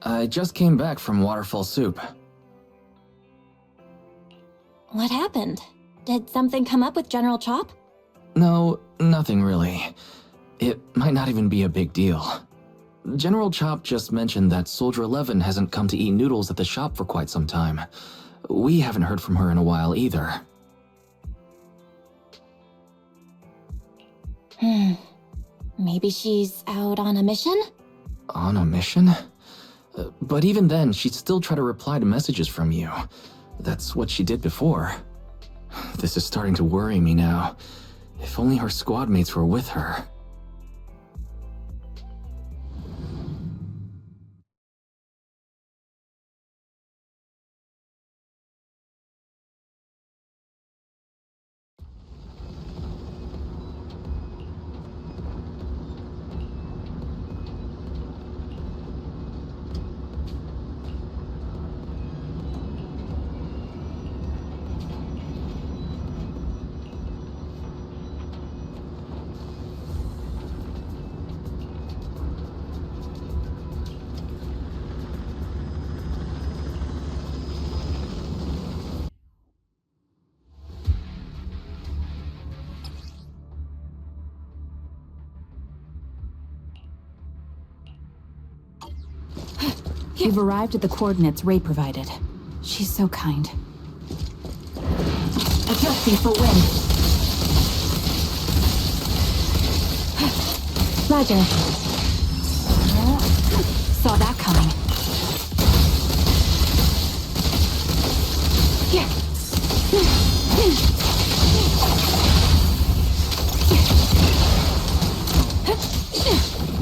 I just came back from Waterfall Soup. What happened? Did something come up with General Chop? No, nothing really. It might not even be a big deal. General Chop just mentioned that Soldier 11 hasn't come to eat noodles at the shop for quite some time. We haven't heard from her in a while either. Maybe she's out on a mission? On a mission? But even then, she'd still try to reply to messages from you. That's what she did before. This is starting to worry me now. If only her squad mates were with her. We've arrived at the coordinates Ray provided. She's so kind. Adjusting for wind. Roger. Saw that coming.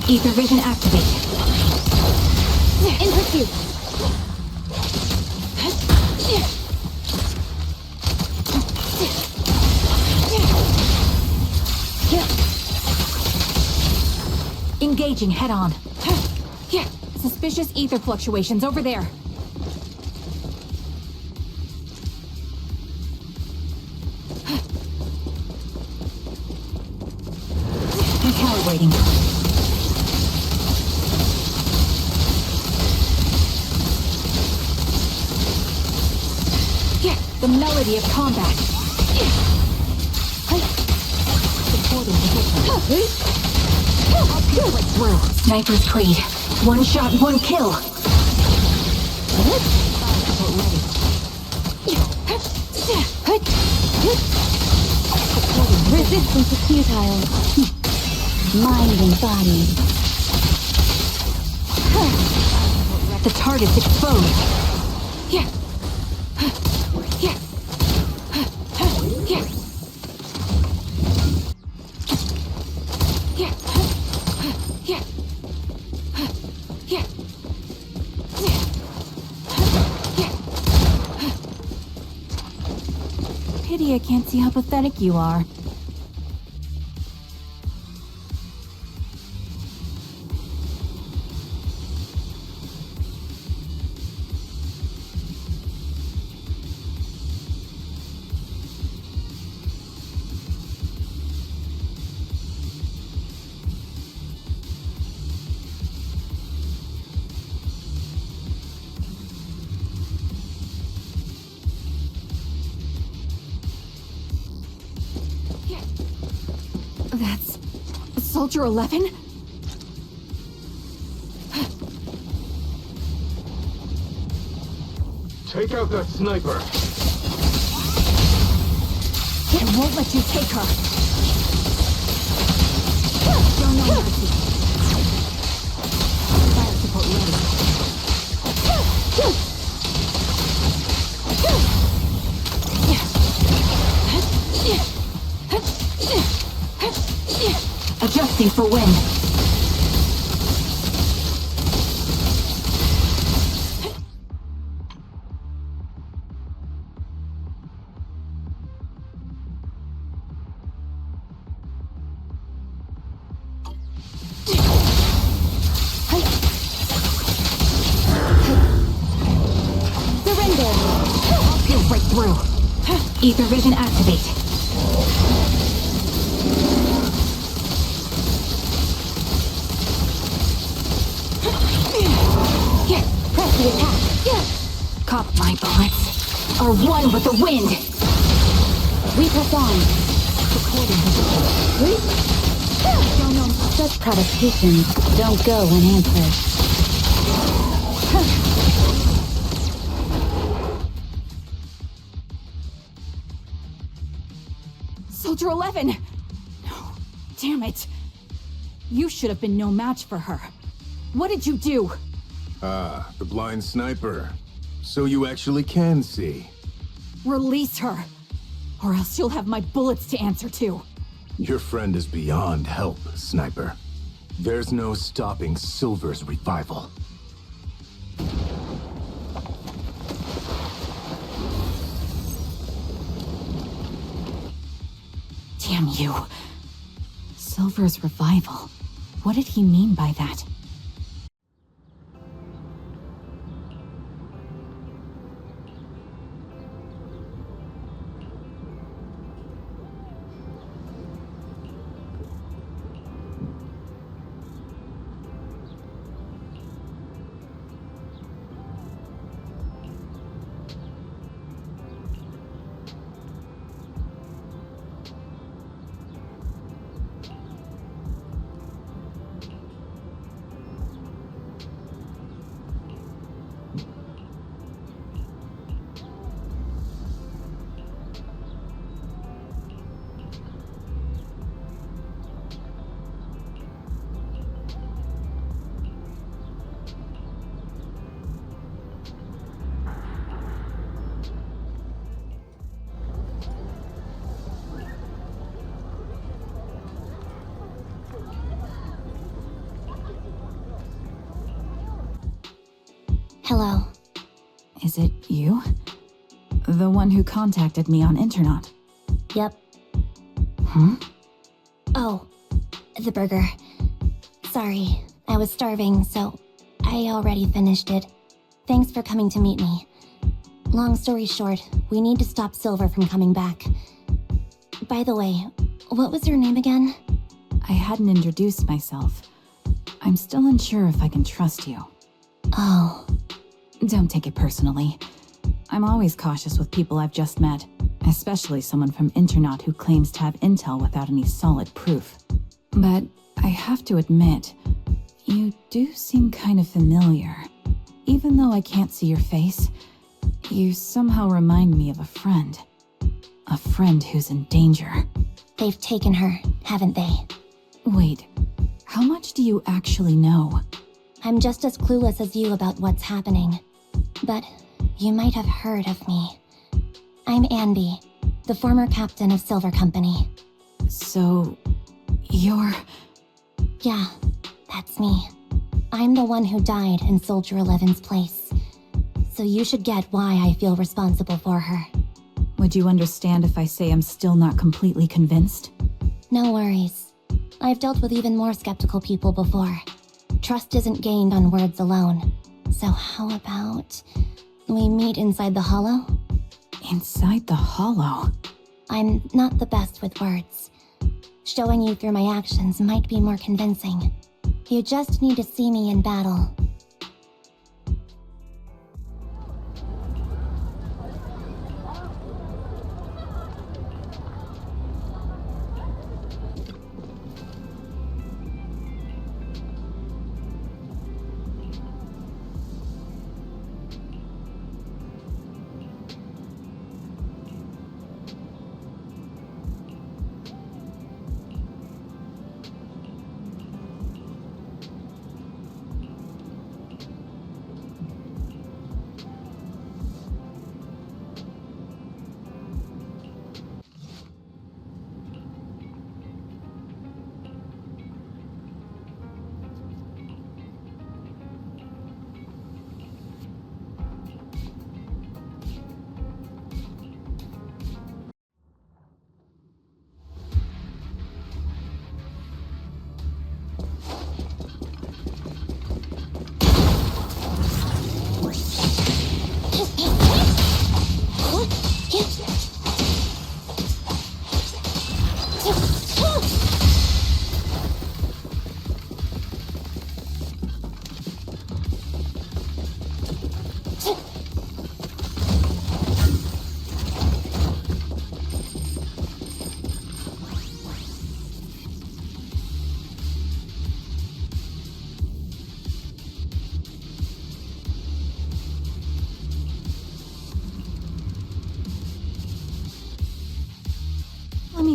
Ether vision activate. In pursuit! Engaging head-on. Suspicious ether fluctuations over there. Recalibrating. The melody of combat. Supporting position. I'll kill right through. Sniper's Creed. One shot, one kill. Resistance is futile. Mind and body. The target's exposed. Pity I can't see how pathetic you are. That's... Soldier 11? Take out that sniper! I won't let you take her! Show no mercy. Fire support ready. Adjusting for wind. Surrender! I'll pierce right through. Ether vision activate. Press the attack. Cop my bullets. Are one with the wind. We press on. Supporting position. Show no such provocations don't go unanswered. Soldier 11! No, damn it. You should have been no match for her. What did you do? Ah, the blind sniper. So you actually can see. Release her, or else you'll have my bullets to answer to. Your friend is beyond help, Sniper. There's no stopping Silver's revival. Damn you. Silver's revival. What did he mean by that? Hello. Is it you? The one who contacted me on Internet? Yep. Hmm? Oh, the burger. Sorry, I was starving, so I already finished it. Thanks for coming to meet me. Long story short, we need to stop Silver from coming back. By the way, what was your name again? I hadn't introduced myself. I'm still unsure if I can trust you. Oh. Don't take it personally. I'm always cautious with people I've just met, especially someone from Internet who claims to have intel without any solid proof. But I have to admit, you do seem kind of familiar. Even though I can't see your face, you somehow remind me of a friend. A friend who's in danger. They've taken her, haven't they? Wait, how much do you actually know? I'm just as clueless as you about what's happening. But you might have heard of me. I'm Anby, the former captain of Silver Company. So, you're... Yeah, that's me. I'm the one who died in Soldier 11's place. So you should get why I feel responsible for her. Would you understand if I say I'm still not completely convinced? No worries. I've dealt with even more skeptical people before. Trust isn't gained on words alone. So how about we meet inside the hollow? Inside the hollow? I'm not the best with words. Showing you through my actions might be more convincing. You just need to see me in battle.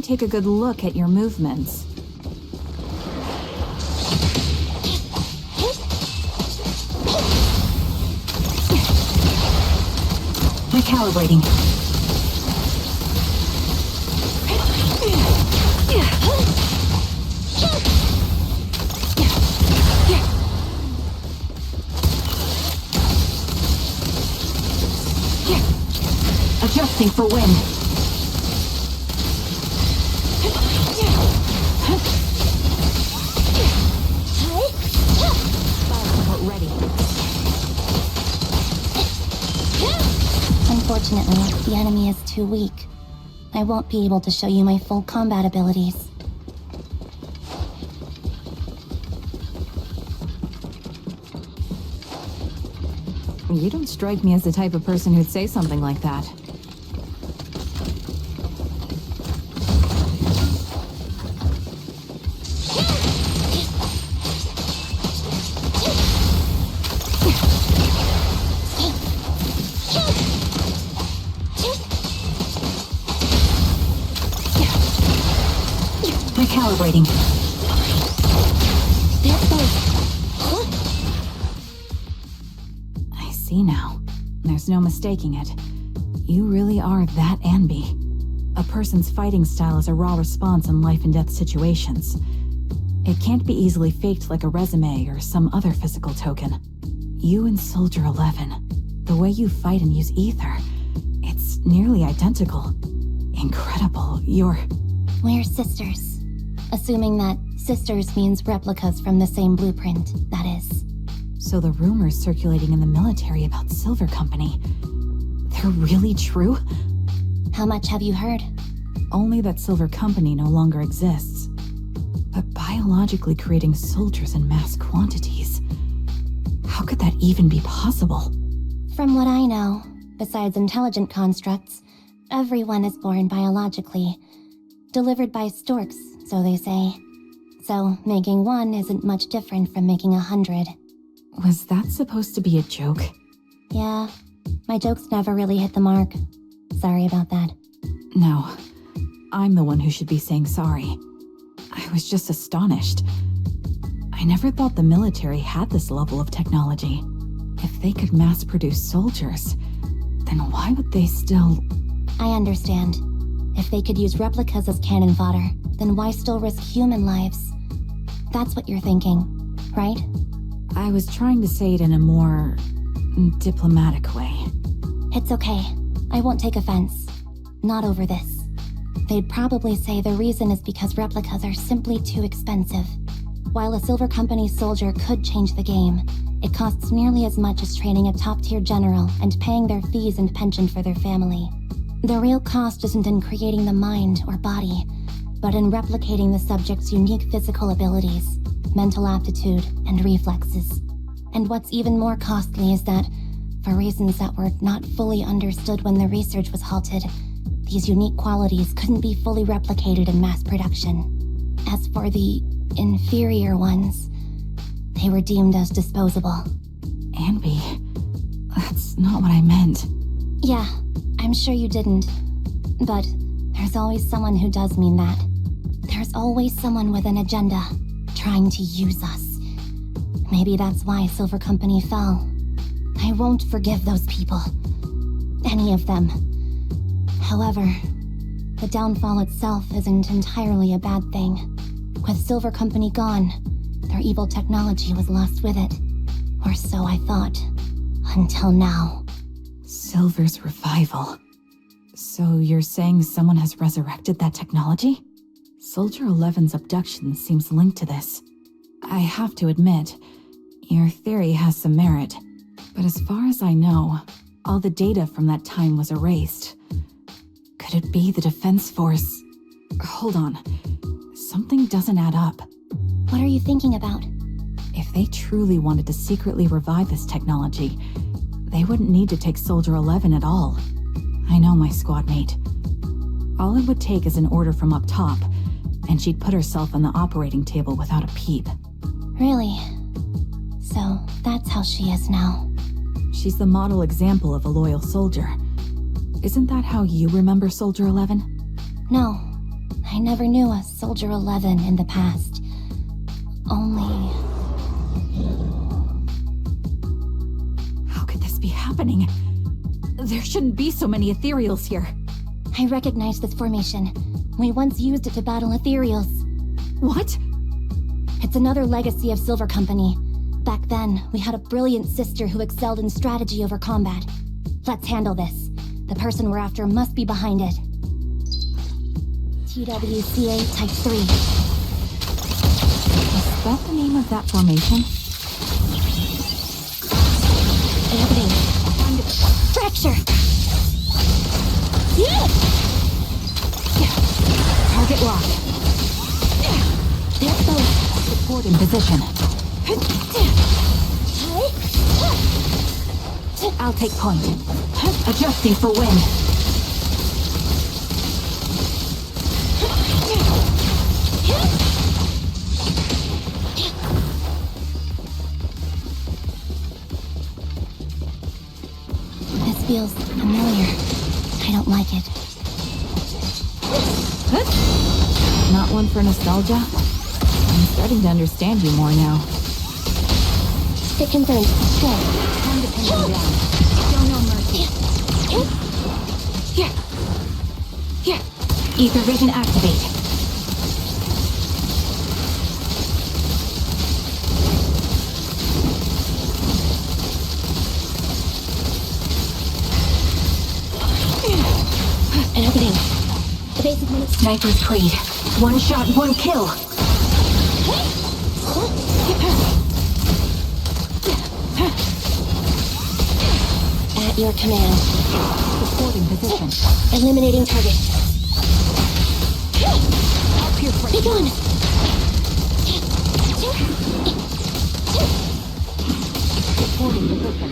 take a good look at your movements. Recalibrating. Adjusting for wind. Support ready. Unfortunately, the enemy is too weak. I won't be able to show you my full combat abilities. You don't strike me as the type of person who'd say something like that. Recalibrating. I see now. There's no mistaking it. You really are that Anby. A person's fighting style is a raw response in life and death situations. It can't be easily faked like a resume or some other physical token. You and Soldier 11, the way you fight and use ether, it's nearly identical. Incredible. We're sisters. Assuming that sisters means replicas from the same blueprint, that is. So the rumors circulating in the military about Silver Company, they're really true? How much have you heard? Only that Silver Company no longer exists. But biologically creating soldiers in mass quantities, how could that even be possible? From what I know, besides intelligent constructs, everyone is born biologically. Delivered by storks, so they say. So making one isn't much different from making 100. Was that supposed to be a joke? Yeah, my jokes never really hit the mark. Sorry about that. No, I'm the one who should be saying sorry. I was just astonished. I never thought the military had this level of technology. If they could mass produce soldiers, then why would they still... I understand. If they could use replicas as cannon fodder, then why still risk human lives? That's what you're thinking, right? I was trying to say it in a more diplomatic way. It's okay. I won't take offense. Not over this. They'd probably say the reason is because replicas are simply too expensive. While a Silver Company soldier could change the game, it costs nearly as much as training a top-tier general and paying their fees and pension for their family. The real cost isn't in creating the mind or body, but in replicating the subject's unique physical abilities, mental aptitude, and reflexes. And what's even more costly is that, for reasons that were not fully understood when the research was halted, these unique qualities couldn't be fully replicated in mass production. As for the inferior ones, they were deemed as disposable. Anby, that's not what I meant. Yeah, I'm sure you didn't. But there's always someone who does mean that. There's always someone with an agenda, trying to use us. Maybe that's why Silver Company fell. I won't forgive those people. Any of them. However, the downfall itself isn't entirely a bad thing. With Silver Company gone, their evil technology was lost with it. Or so I thought. Until now. Silver's revival. So you're saying someone has resurrected that technology? Soldier 11's abduction seems linked to this. I have to admit, your theory has some merit. But as far as I know, all the data from that time was erased. Could it be the Defense Force? Hold on. Something doesn't add up. What are you thinking about? If they truly wanted to secretly revive this technology, they wouldn't need to take Soldier 11 at all. I know my squad mate. All it would take is an order from up top, and she'd put herself on the operating table without a peep. Really? So that's how she is now. She's the model example of a loyal soldier. Isn't that how you remember Soldier 11? No, I I never knew a Soldier 11 in the past. Only... How could this be happening? There shouldn't be so many ethereals here. I recognize this formation. We once used it to battle ethereals. What? It's another legacy of Silver Company. Back then, we had a brilliant sister who excelled in strategy over combat. Let's handle this. The person we're after must be behind it. TWCA Type 3. Is that the name of that formation? Opening. Fracture! Target locked. They're both. Support in position. I'll take point. Adjusting for wind. This feels familiar. I don't like it. Not one for nostalgia? I'm starting to understand you more now. Stick confirmed. Go. Time to pin you down. Show no mercy. Here. Here. Ether vision activate. An opening. The basic minute. Sniper's Creed. One shot, one kill. At your command. Supporting position. Eliminating target. Be gone! Supporting position.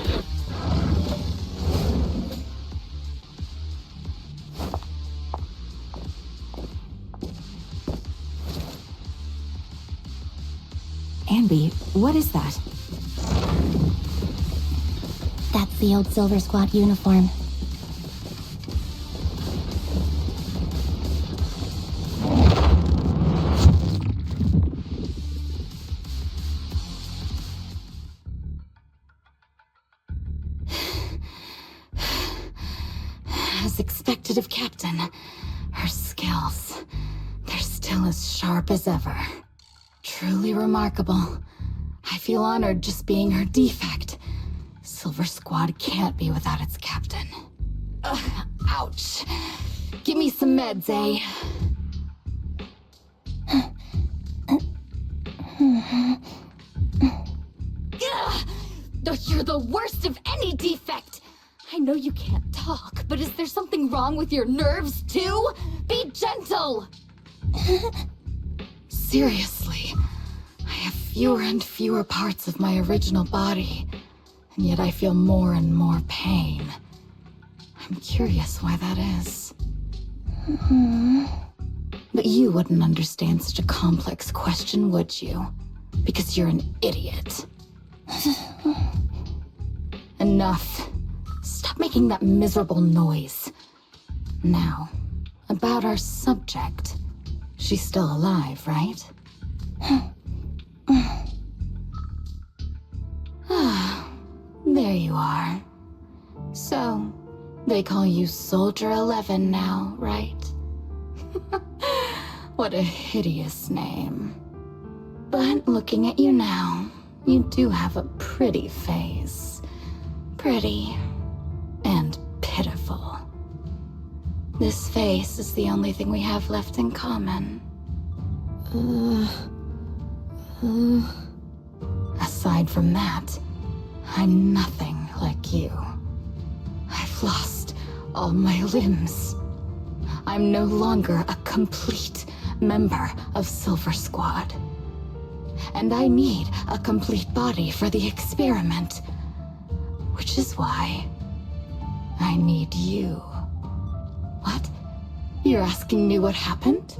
Anby, what is that? That's the old Silver Squad uniform. As expected of Captain, her skills, they're still as sharp as ever. Truly remarkable. I feel honored just being her defect. Silver Squad can't be without its captain. Ouch. Give me some meds, eh? You're the worst of any defect! I know you can't talk, but is there something wrong with your nerves, too? Be gentle! Seriously, I have fewer and fewer parts of my original body, and yet I feel more and more pain. I'm curious why that is. But you wouldn't understand such a complex question, would you? Because you're an idiot. Enough. Stop making that miserable noise. Now, about our subject. She's still alive, right? There you are. So, they call you Soldier 11 now, right? What a hideous name. But looking at you now, you do have a pretty face. Pretty and pitiful. This face is the only thing we have left in common. Aside from that, I'm nothing like you. I've lost all my limbs. I'm no longer a complete member of Silver Squad. And I need a complete body for the experiment. Which is why I need you. What? You're asking me what happened?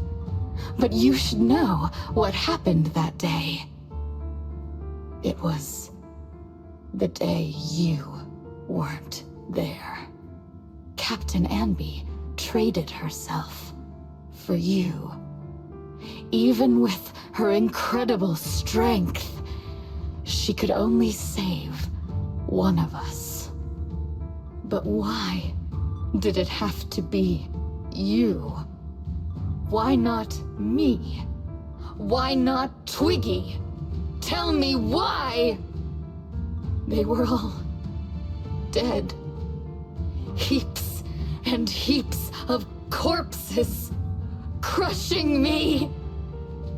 But you should know what happened that day. It was the day you weren't there. Captain Anby traded herself for you even with her incredible strength, she could only save one of us. But why did it have to be you? Why not me? Why not Twiggy? Tell me why! They were all dead. Heaps and heaps of corpses, crushing me.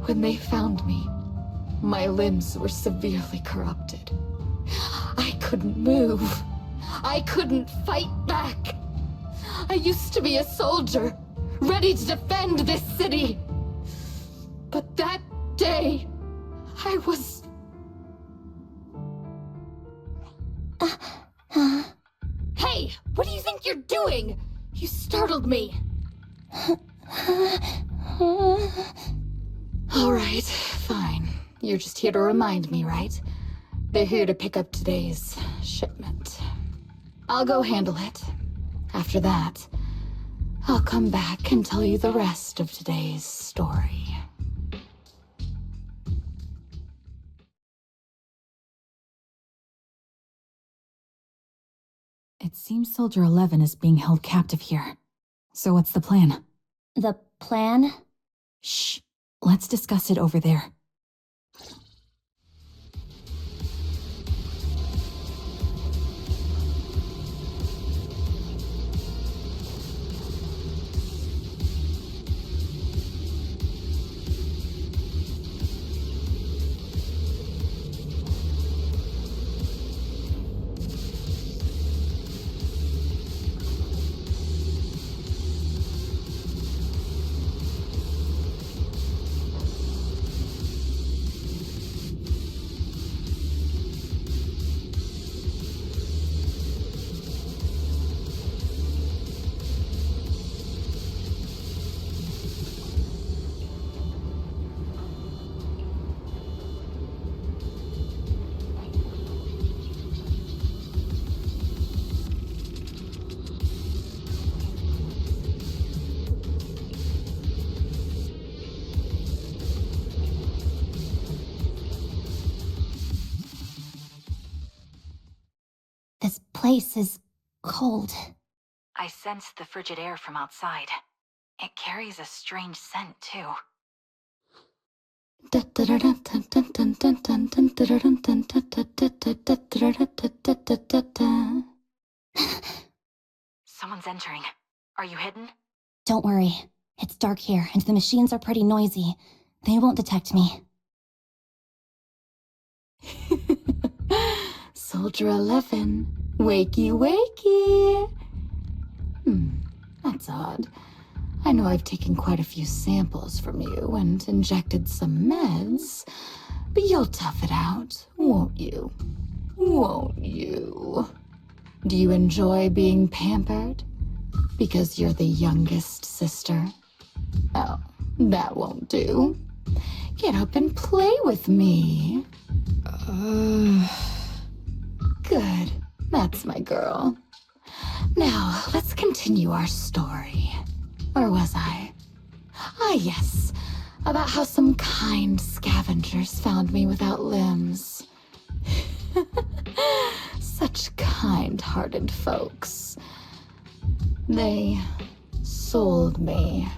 When they found me, my limbs were severely corrupted. I couldn't move. I couldn't fight back. I used to be a soldier, ready to defend this city. But that day, I was... Hey, what do you think you're doing? You startled me. All right, fine. You're just here to remind me, right? They're here to pick up today's shipment. I'll go handle it. After that, I'll come back and tell you the rest of today's story. It seems Soldier 11 is being held captive here. So what's the plan? The plan? Shh. Let's discuss it over there. This place is cold. I sense the frigid air from outside. It carries a strange scent, too. Someone's entering. Are you hidden? Don't worry. It's dark here, and the machines are pretty noisy. They won't detect me. Soldier 11, wakey wakey. That's odd. I know I've taken quite a few samples from you and injected some meds, but you'll tough it out, won't you? Won't you? Do you enjoy being pampered? Because you're the youngest sister? Oh, that won't do. Get up and play with me. Good. That's my girl. Now, let's continue our story. Where was I? Ah, yes. About how some kind scavengers found me without limbs. Such kind-hearted folks. They sold me.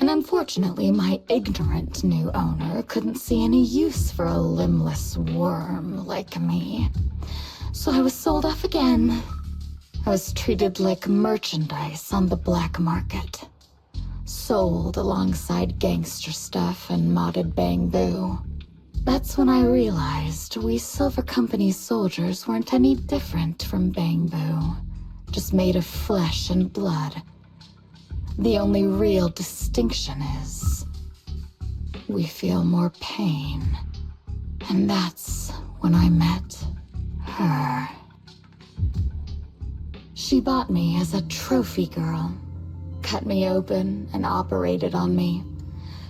And unfortunately, my ignorant new owner couldn't see any use for a limbless worm like me. So I was sold off again. I was treated like merchandise on the black market. Sold alongside gangster stuff and modded bamboo. That's when I realized we Silver Company soldiers weren't any different from bamboo. Just made of flesh and blood. The only real distinction is we feel more pain. And that's when I met her. She bought me as a trophy girl, cut me open and operated on me,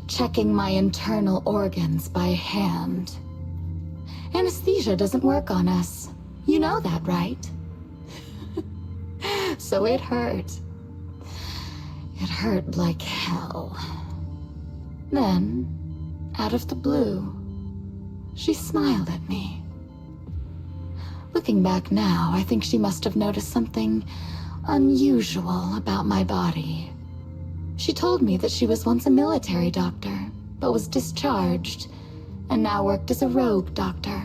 checking my internal organs by hand. Anesthesia doesn't work on us. You know that, right? So it hurt. It hurt like hell. Then, out of the blue, she smiled at me. Looking back now, I think she must have noticed something unusual about my body. She told me that she was once a military doctor, but was discharged, and now worked as a rogue doctor.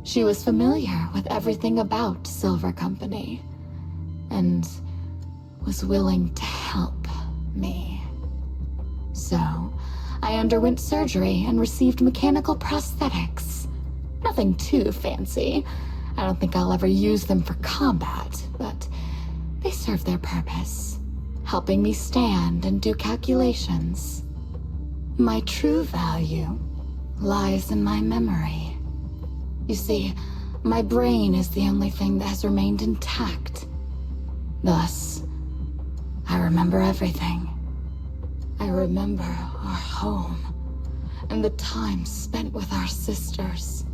She was familiar with everything about Silver Company, and was willing to help me. So, I underwent surgery and received mechanical prosthetics. Nothing too fancy. I don't think I'll ever use them for combat, but they serve their purpose, helping me stand and do calculations. My true value lies in my memory. You see, my brain is the only thing that has remained intact. Thus, I remember everything. I remember our home, and the time spent with our sisters.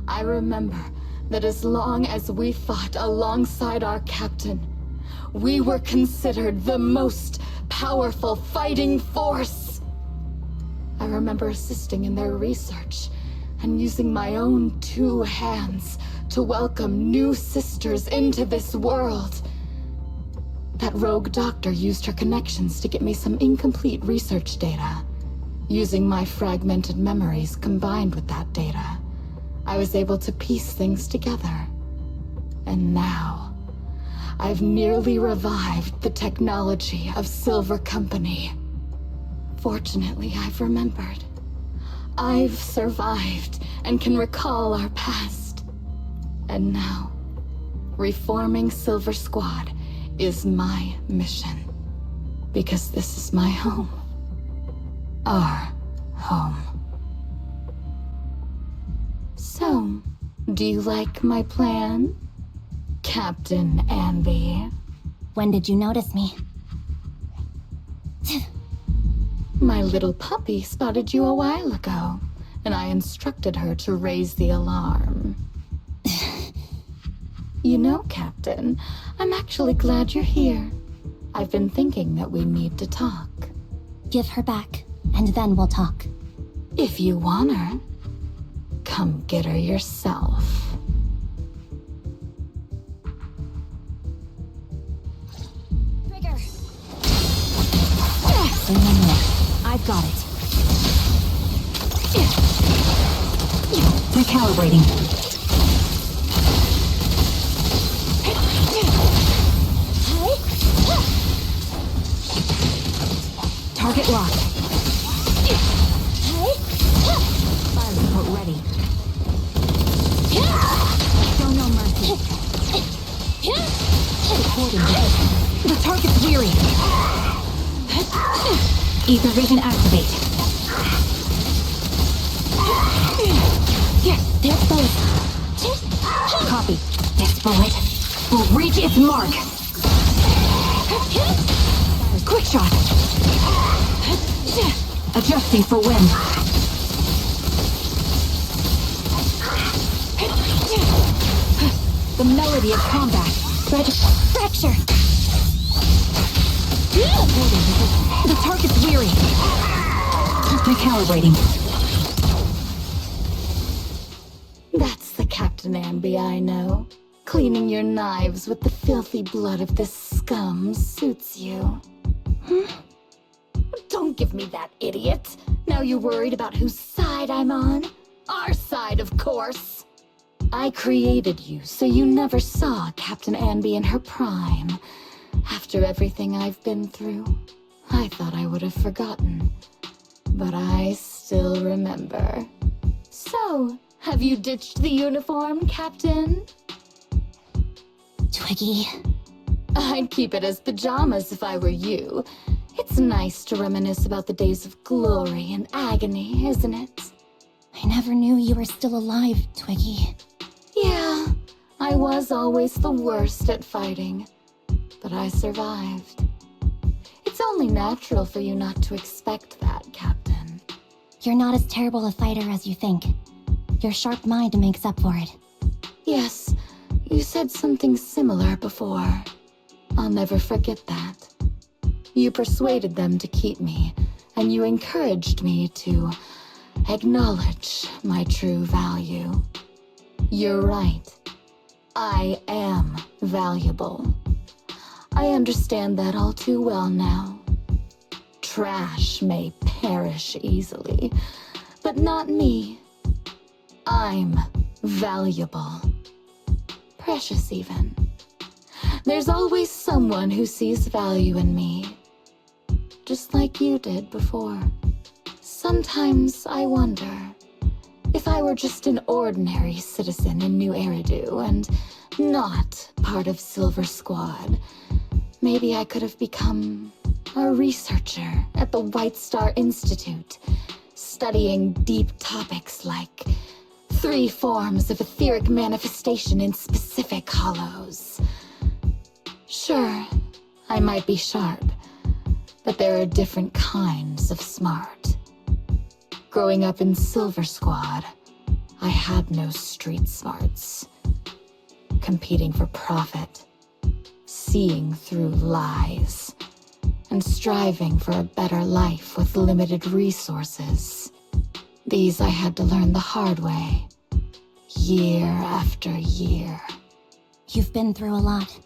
I remember that as long as we fought alongside our captain, we were considered the most powerful fighting force. I remember assisting in their research and using my own 2 hands to welcome new sisters into this world. That rogue doctor used her connections to get me some incomplete research data. Using my fragmented memories combined with that data, I was able to piece things together. And now, I've nearly revived the technology of Silver Company. Fortunately, I've remembered. I've survived and can recall our past. And now, reforming Silver Squad is my mission. Because this is my home. Our home. So, do you like my plan, Captain Anby? When did you notice me? My little puppy spotted you a while ago, and I instructed her to raise the alarm. You know, Captain, I'm actually glad you're here. I've been thinking that we need to talk. Give her back, and then we'll talk. If you want her, come get her yourself. Trigger! Say no more. I've got it. Recalibrating. Target locked. Fire support ready. Show no mercy. Recording. The target's weary. Ether vision activate. They're both. Copy. This bullet will reach its mark. Quick shot. Adjusting for wind. The melody of combat. Fracture! The target's weary. Recalibrating. That's the Captain Anby I know. Cleaning your knives with the filthy blood of this scum suits you. Don't give me that, idiot. Now you're worried about whose side I'm on? Our side, of course. I created you so you never saw Captain Anby in her prime. After everything I've been through, I thought I would have forgotten. But I still remember. So, have you ditched the uniform, Captain? Twiggy. I'd keep it as pajamas if I were you. It's nice to reminisce about the days of glory and agony, isn't it? I never knew you were still alive, Twiggy. Yeah, I was always the worst at fighting. But I survived. It's only natural for you not to expect that, Captain. You're not as terrible a fighter as you think. Your sharp mind makes up for it. Yes, you said something similar before. I'll never forget that. You persuaded them to keep me, and you encouraged me to acknowledge my true value. You're right. I am valuable. I understand that all too well now. Trash may perish easily, but not me. I'm valuable. Precious, even. There's always someone who sees value in me, just like you did before. Sometimes I wonder, if I were just an ordinary citizen in New Eridu and not part of Silver Squad, maybe I could have become a researcher at the White Star Institute, studying deep topics like 3 forms of etheric manifestation in specific hollows. Sure, I might be sharp, but there are different kinds of smart. Growing up in Silver Squad, I had no street smarts. Competing for profit, seeing through lies, and striving for a better life with limited resources. These I had to learn the hard way, year after year. You've been through a lot.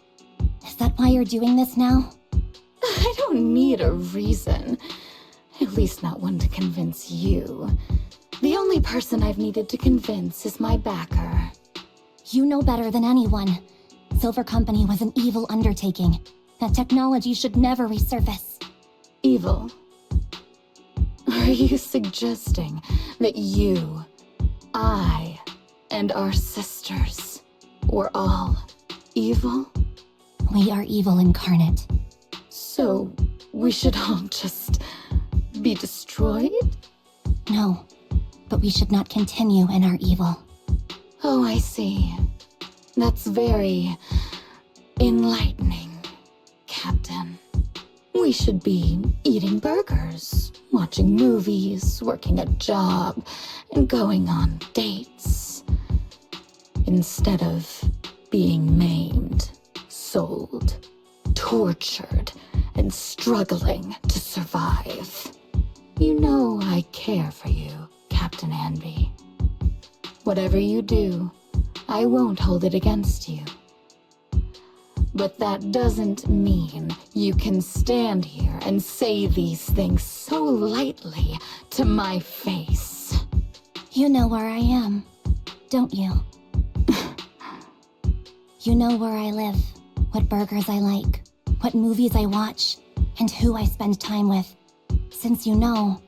Is that why you're doing this now? I don't need a reason. At least not one to convince you. The only person I've needed to convince is my backer. You know better than anyone. Silver Company was an evil undertaking. That technology should never resurface. Evil? Are you suggesting that you, I, and our sisters were all evil? We are evil incarnate. So, we should all just be destroyed? No, but we should not continue in our evil. Oh, I see. That's very enlightening, Captain. We should be eating burgers, watching movies, working a job, and going on dates. Instead of being maimed, sold, tortured, and struggling to survive. You know I care for you, Captain Anby. Whatever you do, I won't hold it against you. But that doesn't mean you can stand here and say these things so lightly to my face. You know where I am, don't you? You know where I live, what burgers I like, what movies I watch, and who I spend time with. Since you know,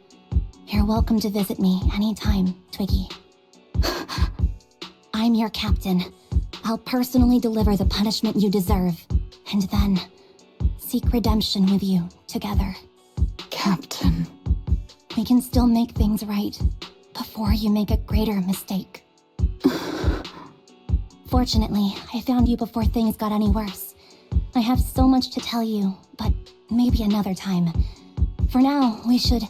you're welcome to visit me anytime, Twiggy. I'm your captain. I'll personally deliver the punishment you deserve, and then seek redemption with you together. Captain. We can still make things right before you make a greater mistake. Fortunately, I found you before things got any worse. I have so much to tell you, but maybe another time. For now, we should...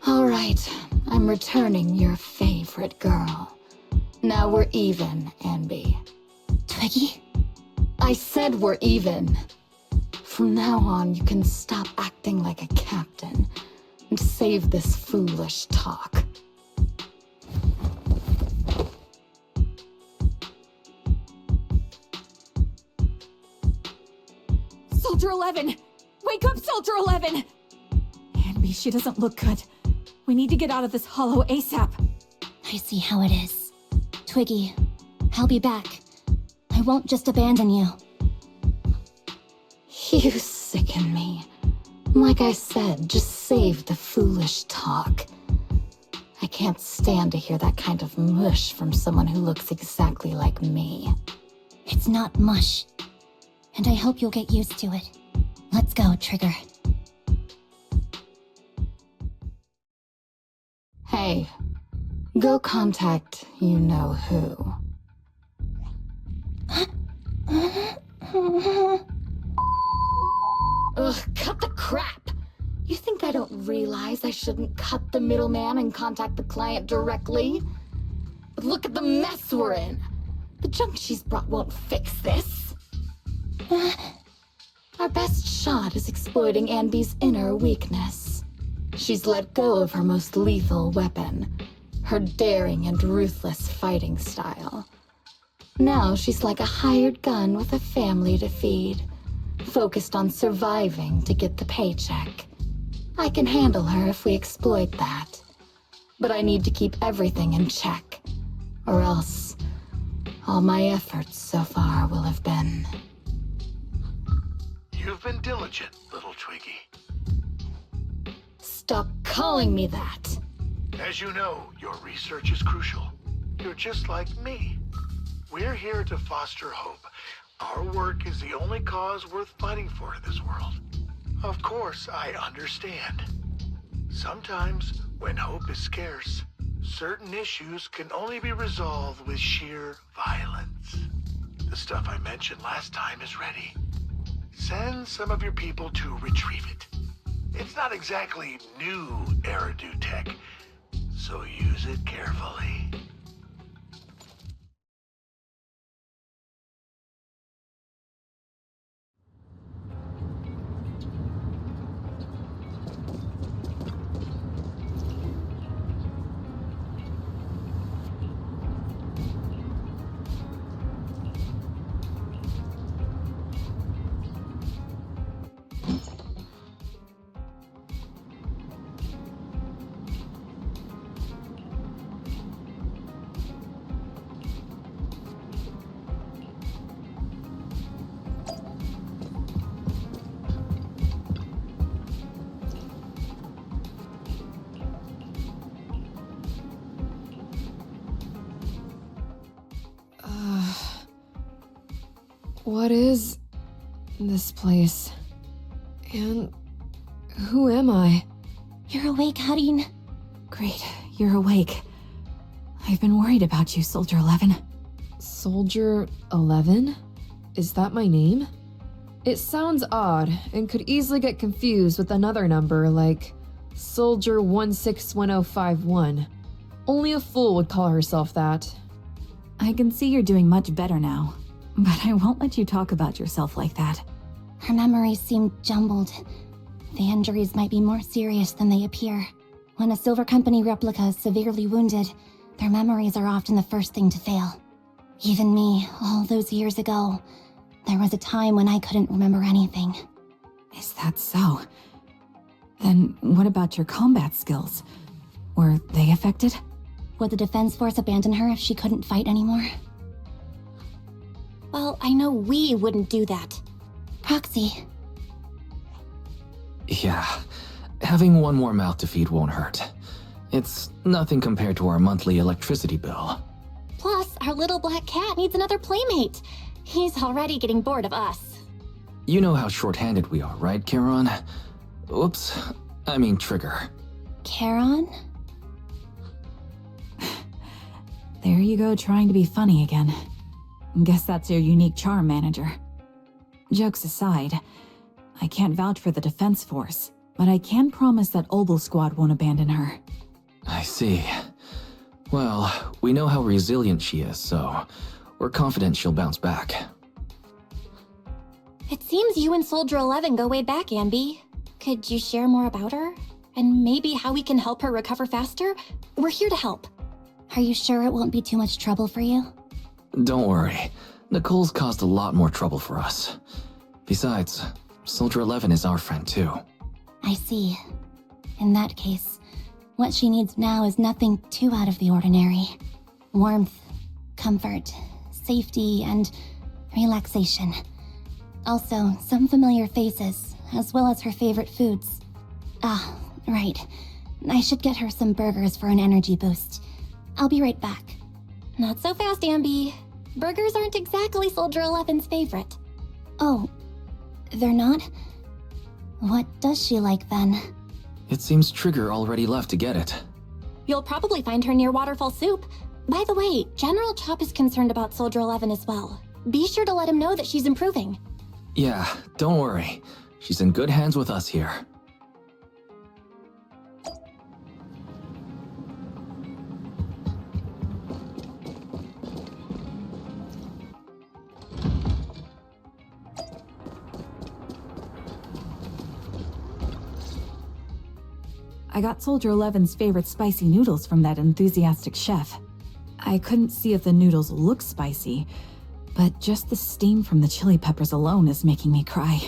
All right, I'm returning your favorite girl. Now we're even, Anby. Twiggy? I said we're even. From now on, you can stop acting like a captain and save this foolish talk. Soldier 11! Wake up, Soldier 11! Anby, she doesn't look good. We need to get out of this hollow ASAP. I see how it is. Twiggy, I'll be back. I won't just abandon you. You sicken me. Like I said, just save the foolish talk. I can't stand to hear that kind of mush from someone who looks exactly like me. It's not mush. And I hope you'll get used to it. Let's go, Trigger. Hey, go contact you-know-who. Ugh, cut the crap! You think I don't realize I shouldn't cut the middleman and contact the client directly? But look at the mess we're in. The junk she's brought won't fix this. Our best shot is exploiting Anby's inner weakness. She's let go of her most lethal weapon, her daring and ruthless fighting style. Now she's like a hired gun with a family to feed, focused on surviving to get the paycheck. I can handle her if we exploit that. But I need to keep everything in check, or else all my efforts so far will have been... You've been diligent, little Twiggy. Stop calling me that! As you know, your research is crucial. You're just like me. We're here to foster hope. Our work is the only cause worth fighting for in this world. Of course, I understand. Sometimes, when hope is scarce, certain issues can only be resolved with sheer violence. The stuff I mentioned last time is ready. Send some of your people to retrieve it. It's not exactly new Eridu tech, so use it carefully. What is this place? And who am I? You're awake, Harin. Great, you're awake. I've been worried about you, Soldier 11. Soldier 11? Is that my name? It sounds odd and could easily get confused with another number like Soldier 161051. Only a fool would call herself that. I can see you're doing much better now, but I won't let you talk about yourself like that. Her memories seem jumbled. The injuries might be more serious than they appear. When a Silver Company replica is severely wounded, their memories are often the first thing to fail. Even me, all those years ago, there was a time when I couldn't remember anything. Is that so? Then what about your combat skills? Were they affected? Would the Defense Force abandon her if she couldn't fight anymore? Well, I know we wouldn't do that. Proxy. Yeah, having one more mouth to feed won't hurt. It's nothing compared to our monthly electricity bill. Plus, our little black cat needs another playmate. He's already getting bored of us. You know how short-handed we are, right, Charon? Oops, I mean Trigger. Charon? There you go, trying to be funny again. Guess that's your unique charm, Manager. Jokes aside, I can't vouch for the Defense Force, but I can promise that Obel Squad won't abandon her. I see. Well, we know how resilient she is, so we're confident she'll bounce back. It seems you and Soldier 11 go way back, Anby. Could you share more about her? And maybe how we can help her recover faster? We're here to help. Are you sure it won't be too much trouble for you? Don't worry. Nicole's caused a lot more trouble for us. Besides, Soldier 11 is our friend too. I see. In that case, what she needs now is nothing too out of the ordinary. Warmth, comfort, safety, and relaxation. Also, some familiar faces, as well as her favorite foods. Ah, right. I should get her some burgers for an energy boost. I'll be right back. Not so fast, Anby. Burgers aren't exactly Soldier 11's favorite. Oh, they're not? What does she like then? It seems Trigger already left to get it. You'll probably find her near Waterfall Soup. By the way, General Chop is concerned about Soldier 11 as well. Be sure to let him know that she's improving. Yeah, don't worry. She's in good hands with us here. I got Soldier 11's favorite spicy noodles from that enthusiastic chef. I couldn't see if the noodles look spicy, but just the steam from the chili peppers alone is making me cry.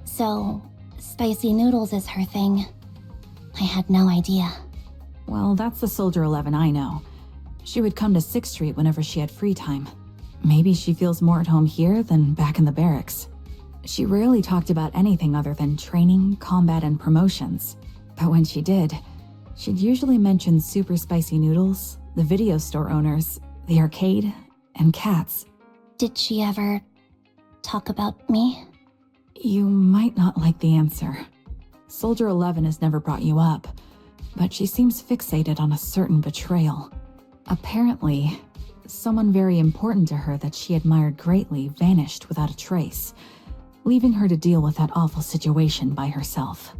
So, spicy noodles is her thing. I had no idea. Well, that's the Soldier 11 I know. She would come to 6th Street whenever she had free time. Maybe she feels more at home here than back in the barracks. She rarely talked about anything other than training, combat, and promotions. But when she did, she'd usually mention super spicy noodles, the video store owners, the arcade, and cats. Did she ever talk about me? You might not like the answer. Soldier 11 has never brought you up, but she seems fixated on a certain betrayal. Apparently, someone very important to her that she admired greatly vanished without a trace, leaving her to deal with that awful situation by herself.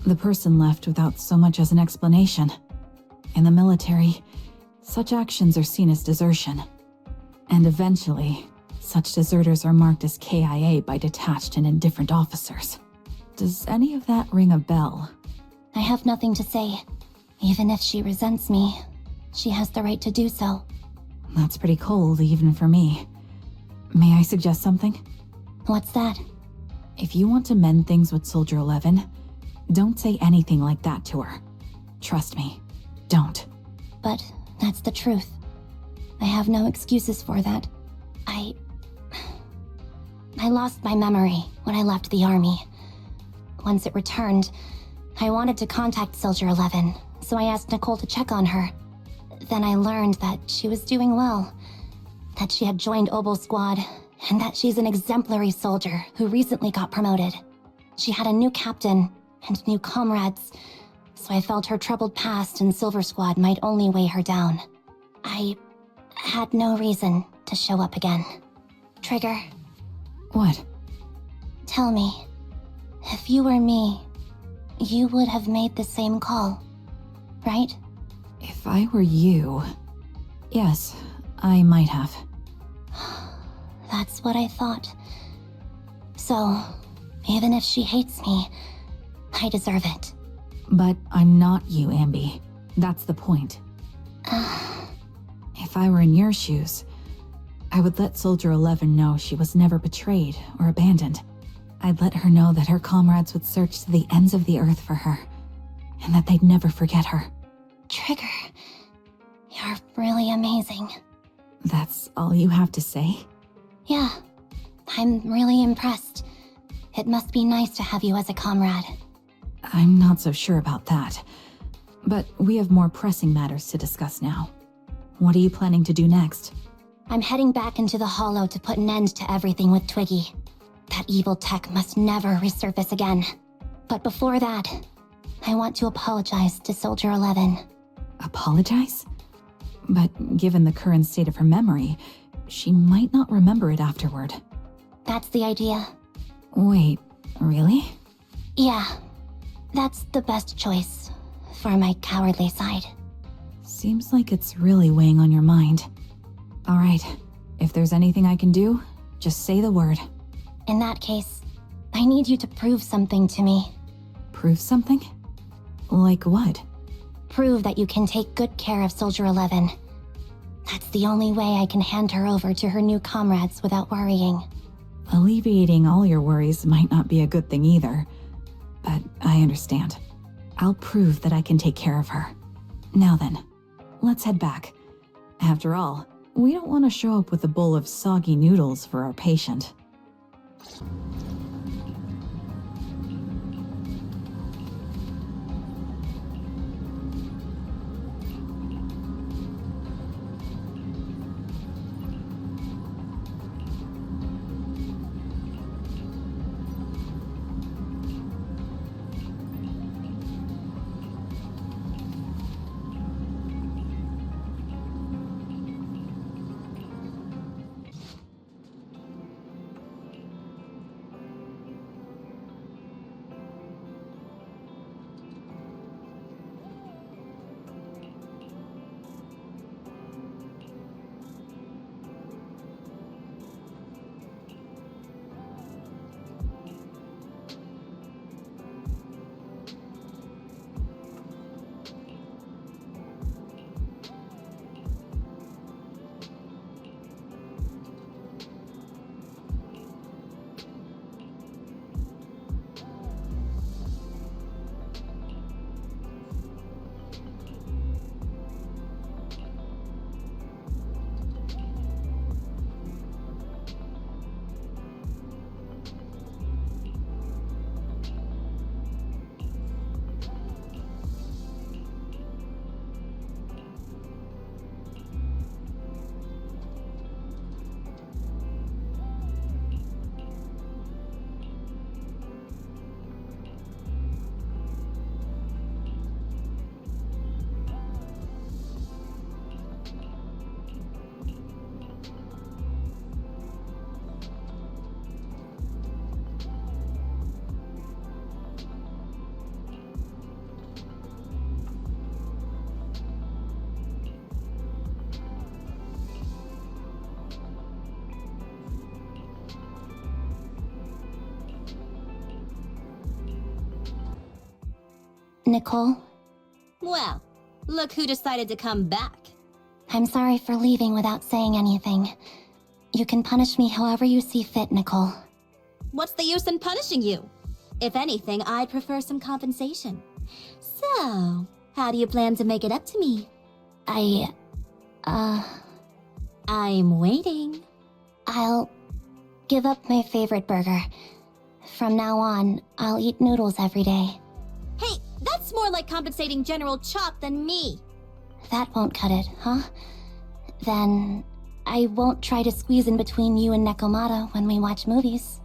The person left without so much as an explanation. In the military, such actions are seen as desertion. And eventually, such deserters are marked as KIA by detached and indifferent officers. Does any of that ring a bell? I have nothing to say. Even if she resents me, she has the right to do so. That's pretty cold, even for me. May I suggest something? What's that? If you want to mend things with Soldier 11, don't say anything like that to her. Trust me, don't. But that's the truth. I have no excuses for that. I lost my memory when I left the army. Once it returned, I wanted to contact Soldier 11, so I asked Nicole to check on her. Then I learned that she was doing well, that she had joined Obel Squad, and that she's an exemplary soldier who recently got promoted. She had a new captain and new comrades, so I felt her troubled past in Silver Squad might only weigh her down. I had no reason to show up again. Trigger, What? tell me, if you were me, you would have made the same call, right? If I were you... Yes, I might have. That's what I thought. So, even if she hates me, I deserve it. But I'm not you, Anby. That's the point. If I were in your shoes, I would let Soldier 11 know she was never betrayed or abandoned. I'd let her know that her comrades would search to the ends of the earth for her, and that they'd never forget her. Trigger, you're really amazing. That's all you have to say? Yeah, I'm really impressed. It must be nice to have you as a comrade. I'm not so sure about that. But we have more pressing matters to discuss now. What are you planning to do next? I'm heading back into the Hollow to put an end to everything with Twiggy. That evil tech must never resurface again. But before that, I want to apologize to Soldier 11. Apologize? But given the current state of her memory, she might not remember it afterward. That's the idea. Wait, really? Yeah, that's the best choice for my cowardly side. Seems like it's really weighing on your mind. All right, if there's anything I can do, just say the word. In that case, I need you to prove something to me. Prove something? Like what? Prove that you can take good care of Soldier 11. That's the only way I can hand her over to her new comrades without worrying. Alleviating all your worries might not be a good thing either, but I understand. I'll prove that I can take care of her. Now then, let's head back. After all, we don't want to show up with a bowl of soggy noodles for our patient. Nicole. Well, look who decided to come back. I'm sorry for leaving without saying anything. You can punish me however you see fit, Nicole. What's the use in punishing you? If anything, I'd prefer some compensation. So, how do you plan to make it up to me? I'm waiting. I'll give up my favorite burger. From now on, I'll eat noodles every day. Hey, that's more like compensating General Chop than me. That won't cut it, huh? Then I won't try to squeeze in between you and Nekomata when we watch movies.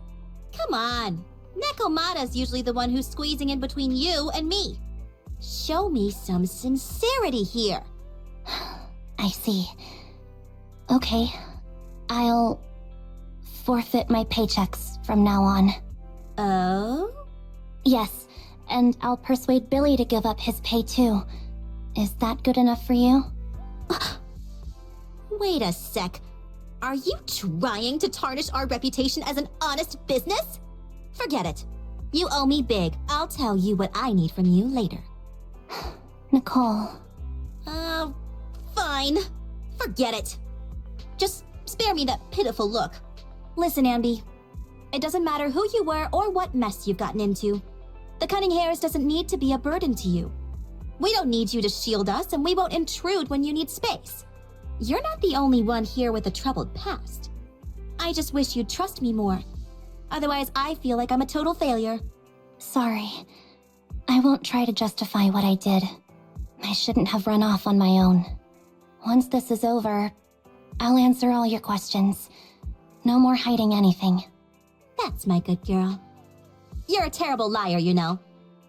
Come on. Nekomata's usually the one who's squeezing in between you and me. Show me some sincerity here. I see. Okay, I'll forfeit my paychecks from now on. Oh? Yes, and I'll persuade Billy to give up his pay too. Is that good enough for you? Wait a sec. Are you trying to tarnish our reputation as an honest business? Forget it. You owe me big. I'll tell you what I need from you later. Nicole. Fine. Forget it. Just spare me that pitiful look. Listen, Anby. It doesn't matter who you were or what mess you've gotten into. The Cunning Hairs doesn't need to be a burden to you. We don't need you to shield us, and we won't intrude when you need space. You're not the only one here with a troubled past. I just wish you'd trust me more. Otherwise, I feel like I'm a total failure. Sorry. I won't try to justify what I did. I shouldn't have run off on my own. Once this is over, I'll answer all your questions. No more hiding anything. That's my good girl. You're a terrible liar, you know.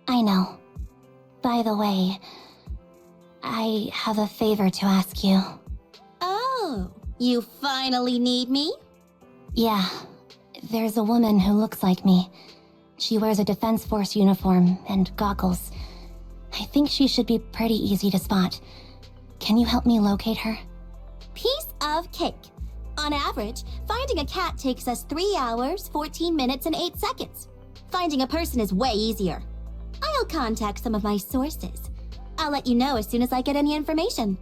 I know. By the way, I have a favor to ask you. Oh, you finally need me? Yeah, there's a woman who looks like me. She wears a Defense Force uniform and goggles. I think she should be pretty easy to spot. Can you help me locate her? Piece of cake. On average, finding a cat takes us 3 hours, 14 minutes, and 8 seconds. Finding a person is way easier. I'll contact some of my sources. I'll let you know as soon as I get any information.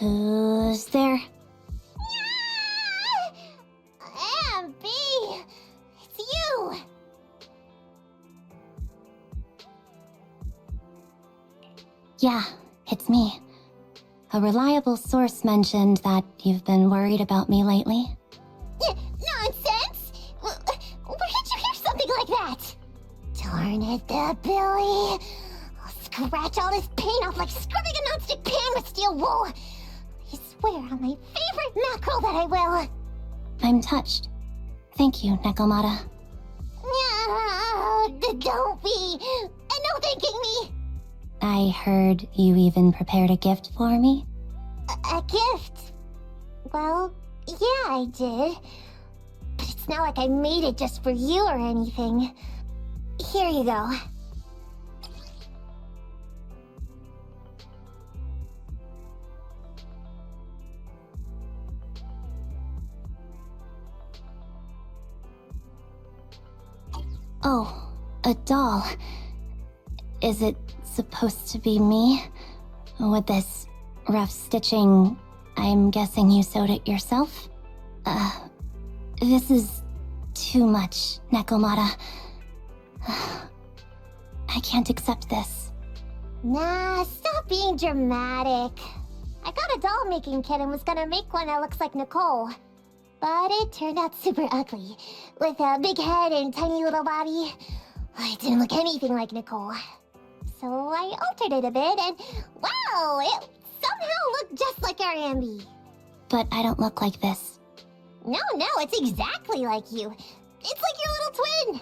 Who's there? Anby! It's you! Yeah, it's me. A reliable source mentioned that you've been worried about me lately. Nonsense! Where did you hear something like that? Darn it, that Billy. I'll scratch all this paint off like scrubbing a nonstick pan with steel wool. I swear on my favorite mackerel that I will. I'm touched. Thank you, Nekomata. Don't be. No thanking me. I heard you even prepared a gift for me. A gift? Well, yeah, I did. But it's not like I made it just for you or anything. Here you go. Oh, a doll. Is it supposed to be me? With this rough stitching, I'm guessing you sewed it yourself? This is too much, Nekomata. I can't accept this. Nah, stop being dramatic. I got a doll making kit and was gonna make one that looks like Nicole. But it turned out super ugly, with a big head and tiny little body. It didn't look anything like Nicole. So I altered it a bit and wow, it somehow looked just like our Anby. But I don't look like this. No, it's exactly like you. It's like your little twin.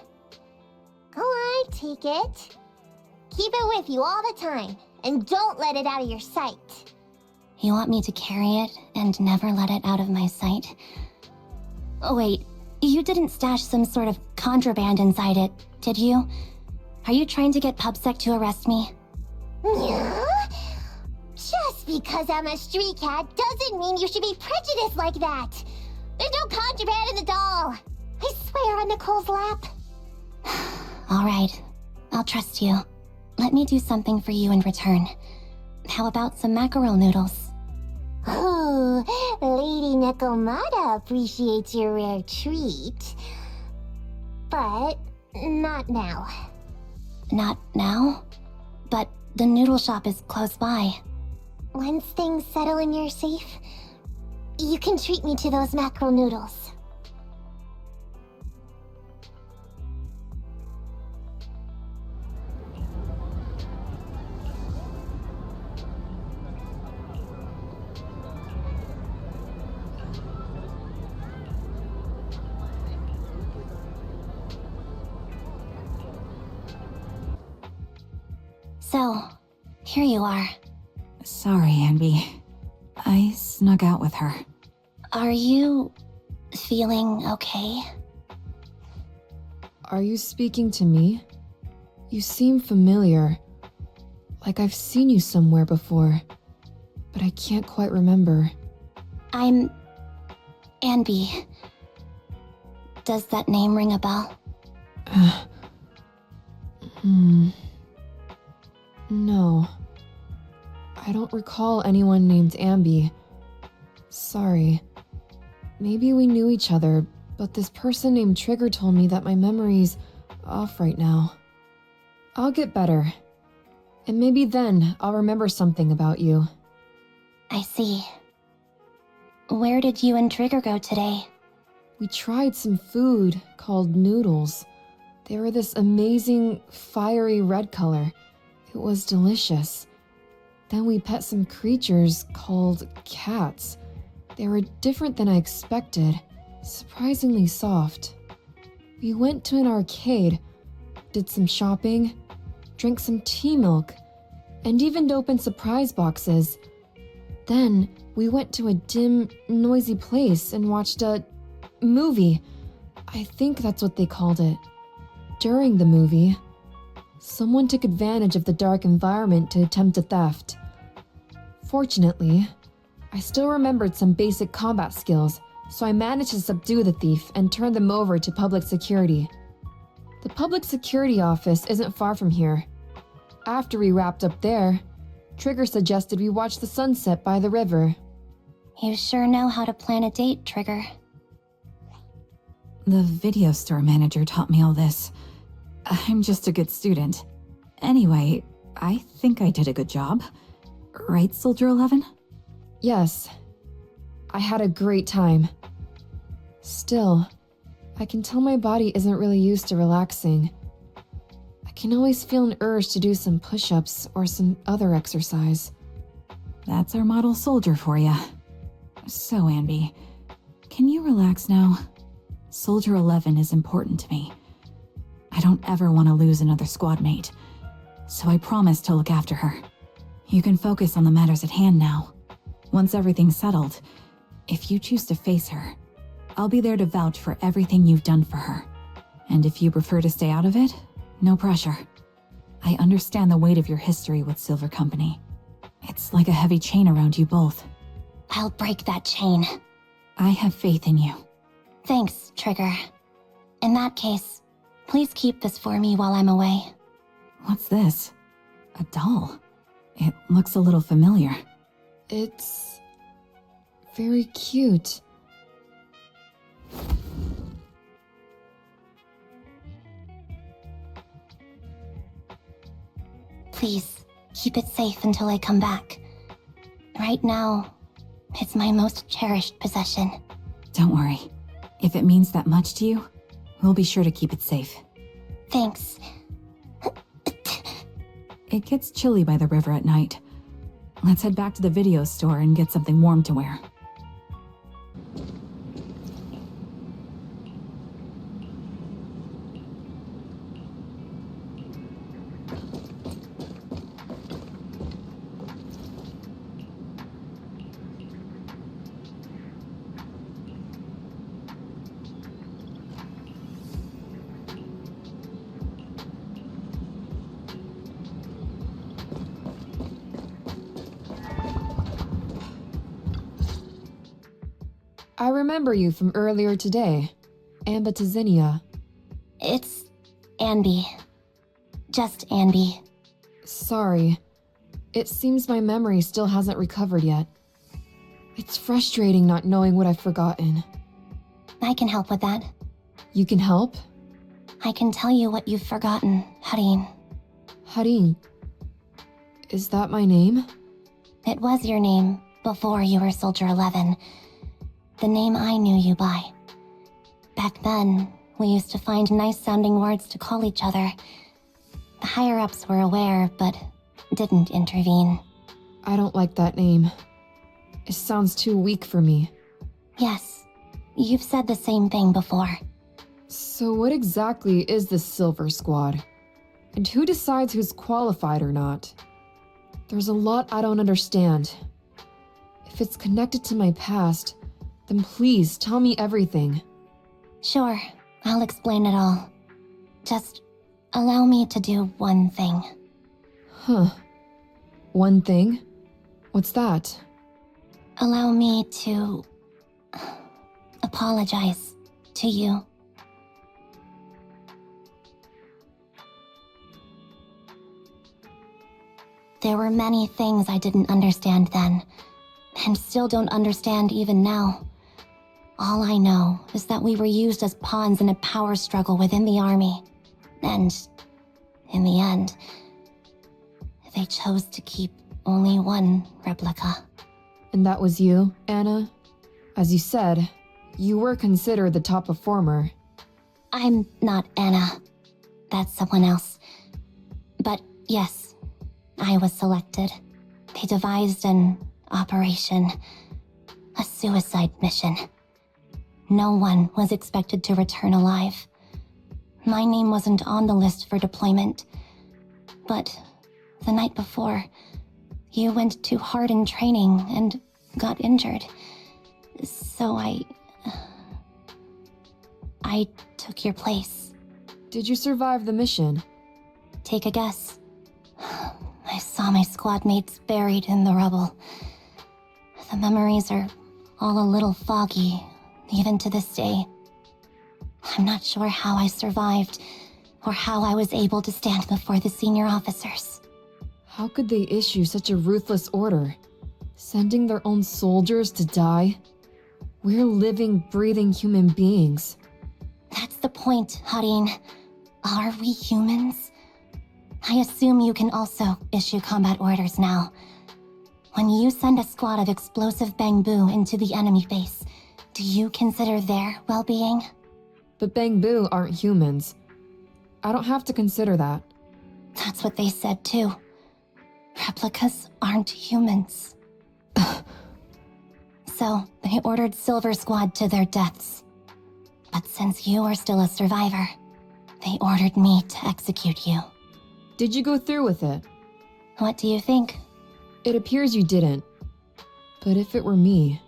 Go on, take it. Keep it with you all the time, and don't let it out of your sight. You want me to carry it and never let it out of my sight? Oh, wait, you didn't stash some sort of contraband inside it, did you? Are you trying to get PubSec to arrest me? Yeah? Just because I'm a street cat doesn't mean you should be prejudiced like that. There's no contraband in the doll. I swear on Nicole's lap. All right, I'll trust you. Let me do something for you in return. How about some mackerel noodles? Oh, Lady Nekomata appreciates your rare treat. But not now. Not now? But the noodle shop is close by. Once things settle and you're safe, you can treat me to those mackerel noodles. So, here you are. Sorry, Anby. I snuck out with her. Are you feeling okay? Are you speaking to me? You seem familiar. Like I've seen you somewhere before. But I can't quite remember. I'm Anby. Does that name ring a bell? No. I don't recall anyone named Anby. Sorry. Maybe we knew each other, but this person named Trigger told me that my memory's off right now. I'll get better. And maybe then I'll remember something about you. I see. Where did you and Trigger go today? We tried some food called noodles. They were this amazing, fiery red color. It was delicious. Then we pet some creatures called cats. They were different than I expected, surprisingly soft. We went to an arcade, did some shopping, drank some tea milk, and even opened surprise boxes. Then we went to a dim, noisy place and watched a movie. I think that's what they called it. During the movie, someone took advantage of the dark environment to attempt a theft. Fortunately, I still remembered some basic combat skills, so I managed to subdue the thief and turn them over to public security. The public security office isn't far from here. After we wrapped up there, Trigger suggested we watch the sunset by the river. You sure know how to plan a date, Trigger. The video store manager taught me all this. I'm just a good student. Anyway, I think I did a good job. Right, Soldier 11? Yes. I had a great time. Still, I can tell my body isn't really used to relaxing. I can always feel an urge to do some push-ups or some other exercise. That's our model soldier for ya. So, Anby, can you relax now? Soldier 11 is important to me. I don't ever want to lose another squad mate, so I promise to look after her. You can focus on the matters at hand now. Once everything's settled, if you choose to face her, I'll be there to vouch for everything you've done for her. And if you prefer to stay out of it, no pressure. I understand the weight of your history with Silver Company. It's like a heavy chain around you both. I'll break that chain. I have faith in you. Thanks, Trigger. In that case, please keep this for me while I'm away. What's this? A doll? It looks a little familiar. It's very cute. Please, keep it safe until I come back. Right? Right now, it's my most cherished possession. Don't worry. If it means that much to you, we'll be sure to keep it safe. Thanks. It gets chilly by the river at night. Let's head back to the video store and get something warm to wear. I remember you from earlier today. Anby. It's Anby. Just Anby. Sorry. It seems my memory still hasn't recovered yet. It's frustrating not knowing what I've forgotten. I can help with that. You can help? I can tell you what you've forgotten, Harin. Harin. Is that my name? It was your name before you were Soldier 11. The name I knew you by. Back then, we used to find nice-sounding words to call each other. The higher-ups were aware, but didn't intervene. I don't like that name. It sounds too weak for me. Yes, you've said the same thing before. So what exactly is this Silver Squad? And who decides who's qualified or not? There's a lot I don't understand. If it's connected to my past, then please tell me everything. Sure, I'll explain it all. Just allow me to do one thing. Huh. One thing? What's that? Allow me to apologize to you. There were many things I didn't understand then, and still don't understand even now. All I know is that we were used as pawns in a power struggle within the army. And, in the end, they chose to keep only one replica. And that was you, Anna? As you said, you were considered the top performer. I'm not Anna. That's someone else. But yes, I was selected. They devised an operation, a suicide mission. No one was expected to return alive. My name wasn't on the list for deployment. But the night before, you went too hard in training and got injured. So I took your place. Did you survive the mission? Take a guess. I saw my squad mates buried in the rubble. The memories are all a little foggy, even to this day. I'm not sure how I survived, or how I was able to stand before the senior officers. How could they issue such a ruthless order? Sending their own soldiers to die? We're living, breathing human beings. That's the point, Harin. Are we humans? I assume you can also issue combat orders now. When you send a squad of explosive bamboo into the enemy base, do you consider their well-being? But Bangbu aren't humans. I don't have to consider that. That's what they said too. Replicas aren't humans. So, they ordered Silver Squad to their deaths. But since you are still a survivor, they ordered me to execute you. Did you go through with it? What do you think? It appears you didn't. But if it were me...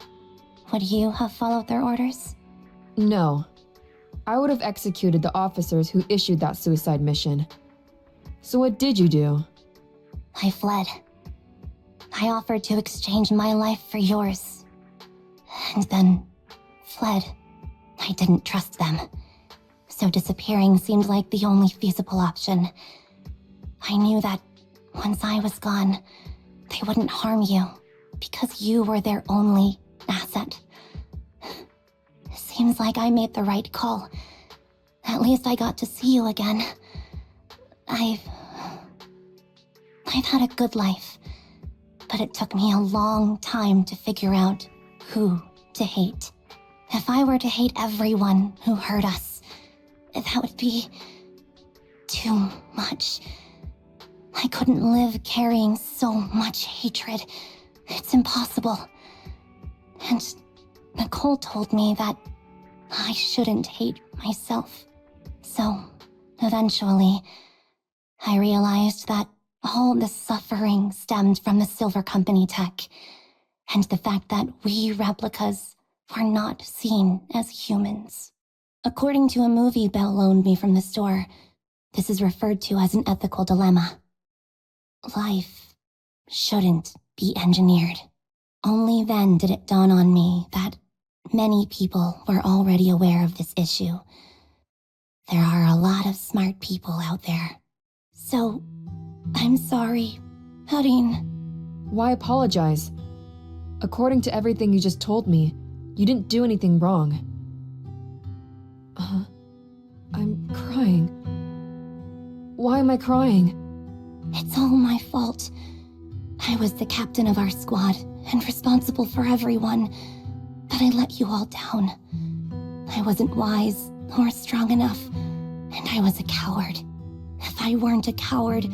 Would you have followed their orders? No. I would have executed the officers who issued that suicide mission. So what did you do? I fled. I offered to exchange my life for yours. And then fled. I didn't trust them. So disappearing seemed like the only feasible option. I knew that once I was gone, they wouldn't harm you, because you were their only asset. Seems like I made the right call. At least I got to see you again. I've had a good life, but it took me a long time to figure out who to hate. If I were to hate everyone who hurt us, that would be too much. I couldn't live carrying so much hatred. It's impossible. And Nicole told me that I shouldn't hate myself. So, eventually, I realized that all the suffering stemmed from the Silver Company tech, and the fact that we replicas were not seen as humans. According to a movie Belle loaned me from the store, this is referred to as an ethical dilemma. Life shouldn't be engineered. Only then did it dawn on me that many people were already aware of this issue. There are a lot of smart people out there. So, I'm sorry, Harin. Why apologize? According to everything you just told me, you didn't do anything wrong. I'm crying. Why am I crying? It's all my fault. I was the captain of our squad and responsible for everyone, but I let you all down. I wasn't wise or strong enough, and I was a coward. If I weren't a coward,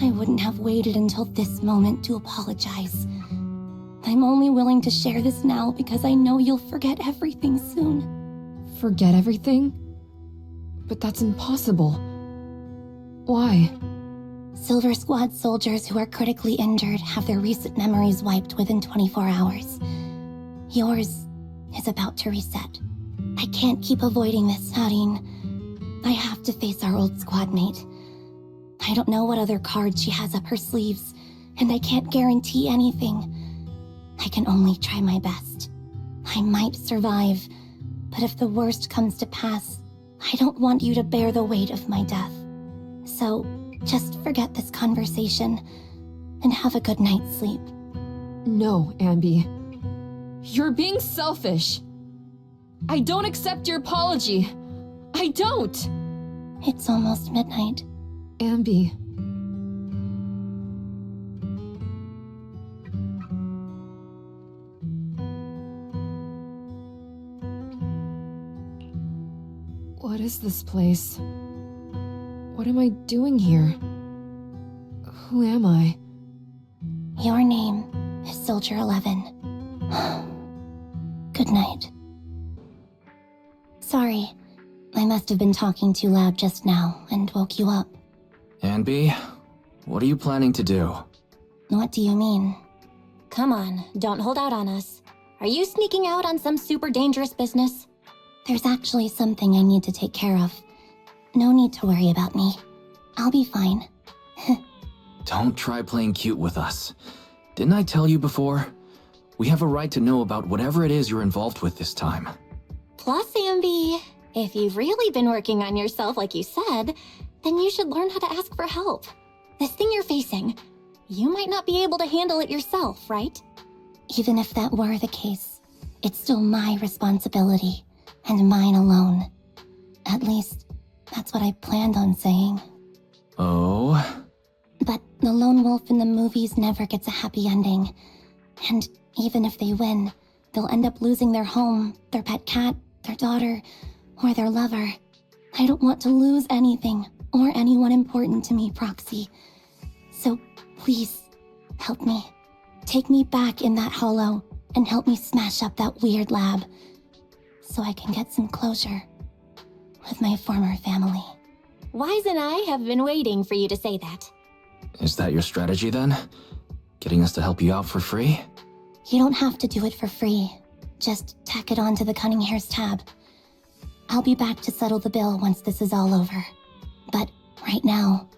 I wouldn't have waited until this moment to apologize. I'm only willing to share this now because I know you'll forget everything soon. Forget everything? But that's impossible. Why? Silver Squad soldiers who are critically injured have their recent memories wiped within 24 hours. Yours is about to reset. I can't keep avoiding this, Harin. I have to face our old squad mate. I don't know what other cards she has up her sleeves, and I can't guarantee anything. I can only try my best. I might survive, but if the worst comes to pass, I don't want you to bear the weight of my death. So, just forget this conversation, and have a good night's sleep. No, Anby. You're being selfish. I don't accept your apology. I don't! It's almost midnight. Anby. What is this place? What am I doing here? Who am I? Your name is Soldier 11. Good night. Sorry, I must have been talking too loud just now and woke you up. Anby, what are you planning to do? What do you mean? Come on, don't hold out on us. Are you sneaking out on some super dangerous business? There's actually something I need to take care of. No need to worry about me. I'll be fine. Don't try playing cute with us. Didn't I tell you before? We have a right to know about whatever it is you're involved with this time. Plus, Anby, if you've really been working on yourself like you said, then you should learn how to ask for help. This thing you're facing, you might not be able to handle it yourself, right? Even if that were the case, it's still my responsibility, and mine alone. At least, that's what I planned on saying. Oh? But the lone wolf in the movies never gets a happy ending. And even if they win, they'll end up losing their home, their pet cat, their daughter, or their lover. I don't want to lose anything, or anyone important to me, Proxy. So please, help me. Take me back in that hollow, and help me smash up that weird lab, so I can get some closure with my former family. Wise and I have been waiting for you to say that. Is that your strategy then? Getting us to help you out for free? You don't have to do it for free. Just tack it on to the Cunning Hair's tab. I'll be back to settle the bill once this is all over. But right now,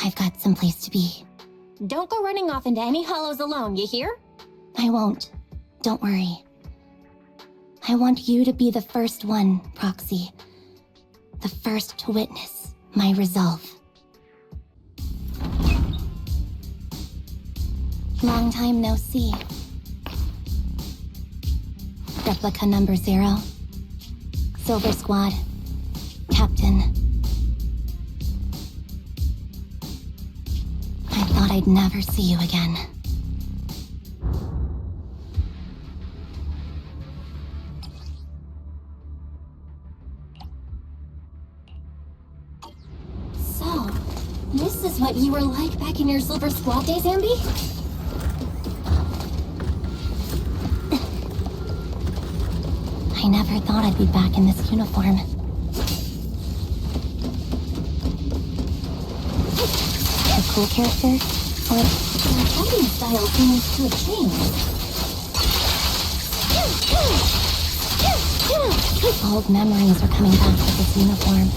I've got someplace to be. Don't go running off into any hollows alone, you hear? I won't. Don't worry. I want you to be the first one, Proxy. The first to witness my resolve. Long time no see. Replica number 0. Silver Squad. Captain. I thought I'd never see you again. this what you were like back in your Silver Squad days, Anby? I never thought I'd be back in this uniform. A cool character? Or the fighting style seems to have changed. Old memories are coming back with this uniform.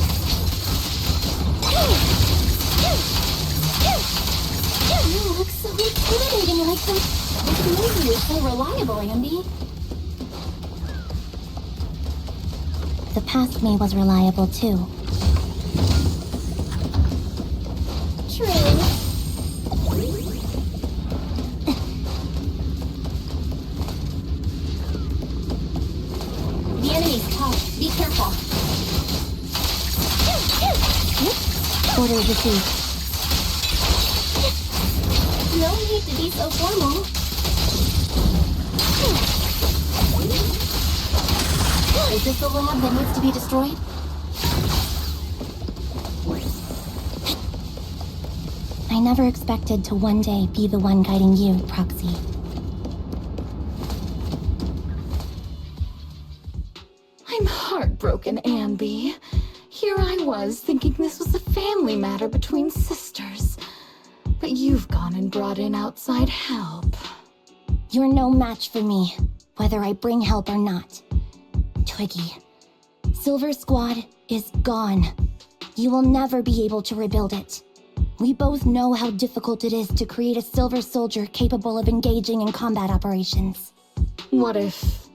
You look so intimidating, like the movie is so reliable, Anby. The past me was reliable too. True. The enemy's tough. Be careful. Order received. No need to be so formal. Is this the lab that needs to be destroyed? I never expected to one day be the one guiding you, Proxy. I'm heartbroken, Anby. Here I was, thinking this was a family matter between sisters. But you've gone and brought in outside help. You're no match for me, whether I bring help or not. Twiggy, Silver Squad is gone. You will never be able to rebuild it. We both know how difficult it is to create a Silver Soldier capable of engaging in combat operations. What if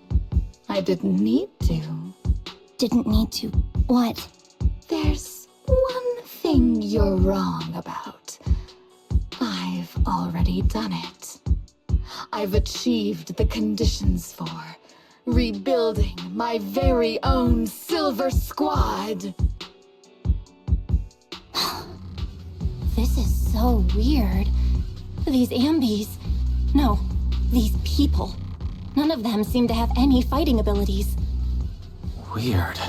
I didn't need to? Didn't need to. What? There's one thing you're wrong about. I've already done it. I've achieved the conditions for rebuilding my very own Silver Squad. This is so weird. These Ambys... No, these people. None of them seem to have any fighting abilities. Weird.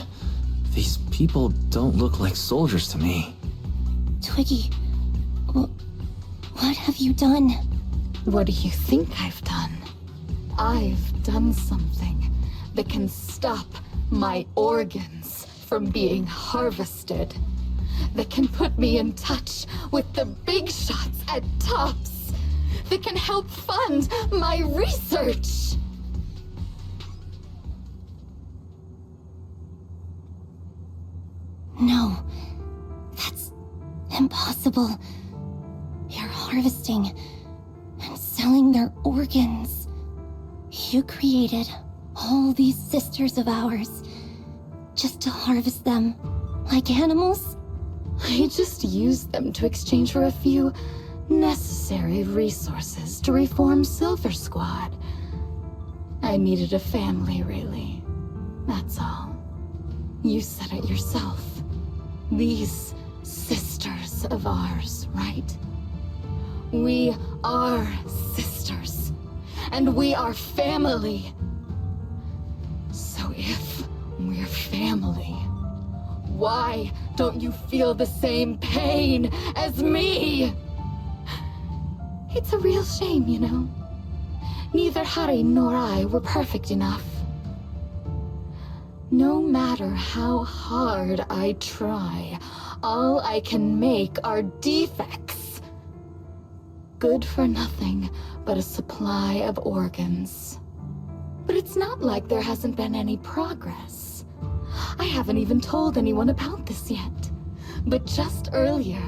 These people don't look like soldiers to me. Twiggy, what have you done? What do you think I've done? I've done something that can stop my organs from being harvested. That can put me in touch with the big shots at TOPS. That can help fund my research. No, that's impossible. You're harvesting and selling their organs. You created all these sisters of ours just to harvest them like animals? I just used them to exchange for a few necessary resources to reform Silver Squad. I needed a family, really. That's all. You said it yourself. These sisters of ours, right? We are sisters, and we are family. So if we're family, why don't you feel the same pain as me? It's a real shame, you know. Neither Harry nor I were perfect enough. No matter how hard I try, all I can make are defects. Good for nothing but a supply of organs. But it's not like there hasn't been any progress. I haven't even told anyone about this yet. But just earlier,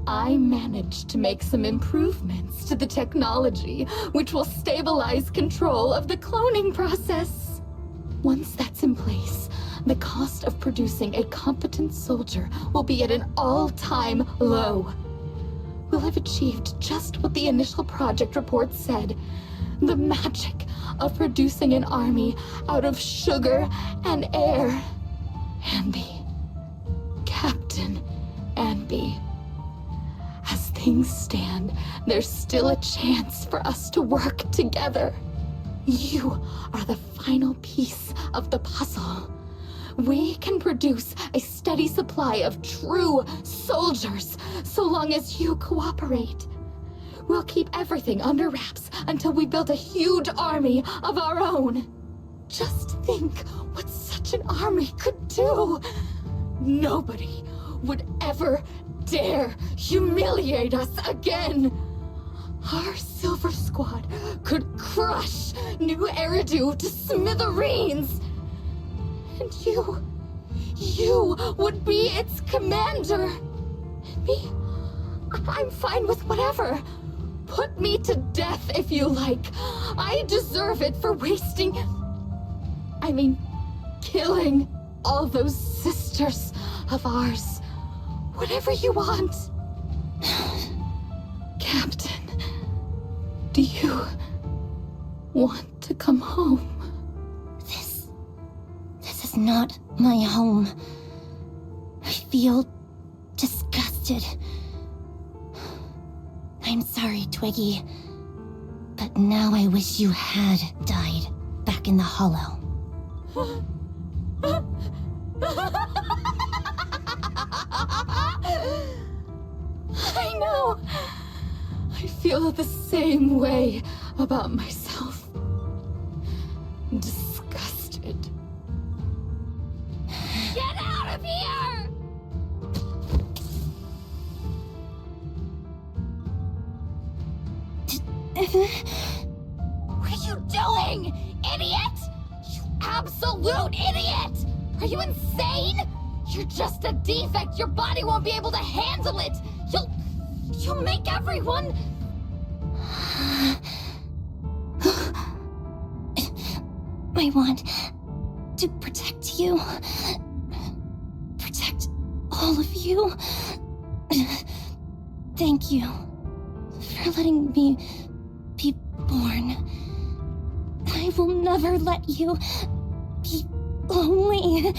I managed to make some improvements to the technology, which will stabilize control of the cloning process. Once that's in place, the cost of producing a competent soldier will be at an all-time low. We'll have achieved just what the initial project report said. The magic of producing an army out of sugar and air. Anby. Captain Anby. As things stand, there's still a chance for us to work together. You are the final piece of the puzzle. We can produce a steady supply of true soldiers so long as you cooperate. We'll keep everything under wraps until we build a huge army of our own. Just think what such an army could do. Nobody would ever dare humiliate us again. Our Silver Squad could crush New Eridu to smithereens. And you would be its commander. And me, I'm fine with whatever. Put me to death if you like. I deserve it for killing all those sisters of ours. Whatever you want. Captain, do you want to come home? This is not my home. I feel disgusted. I'm sorry, Twiggy, but now I wish you had died back in the Hollow. I know. I feel the same way about myself. Disgusted. Get out of here! What are you doing, idiot? You absolute idiot! Are you insane? You're just a defect. Your body won't be able to handle it. You'll make everyone... I want to protect you. Protect all of you. Thank you for letting me be born. I will never let you be lonely.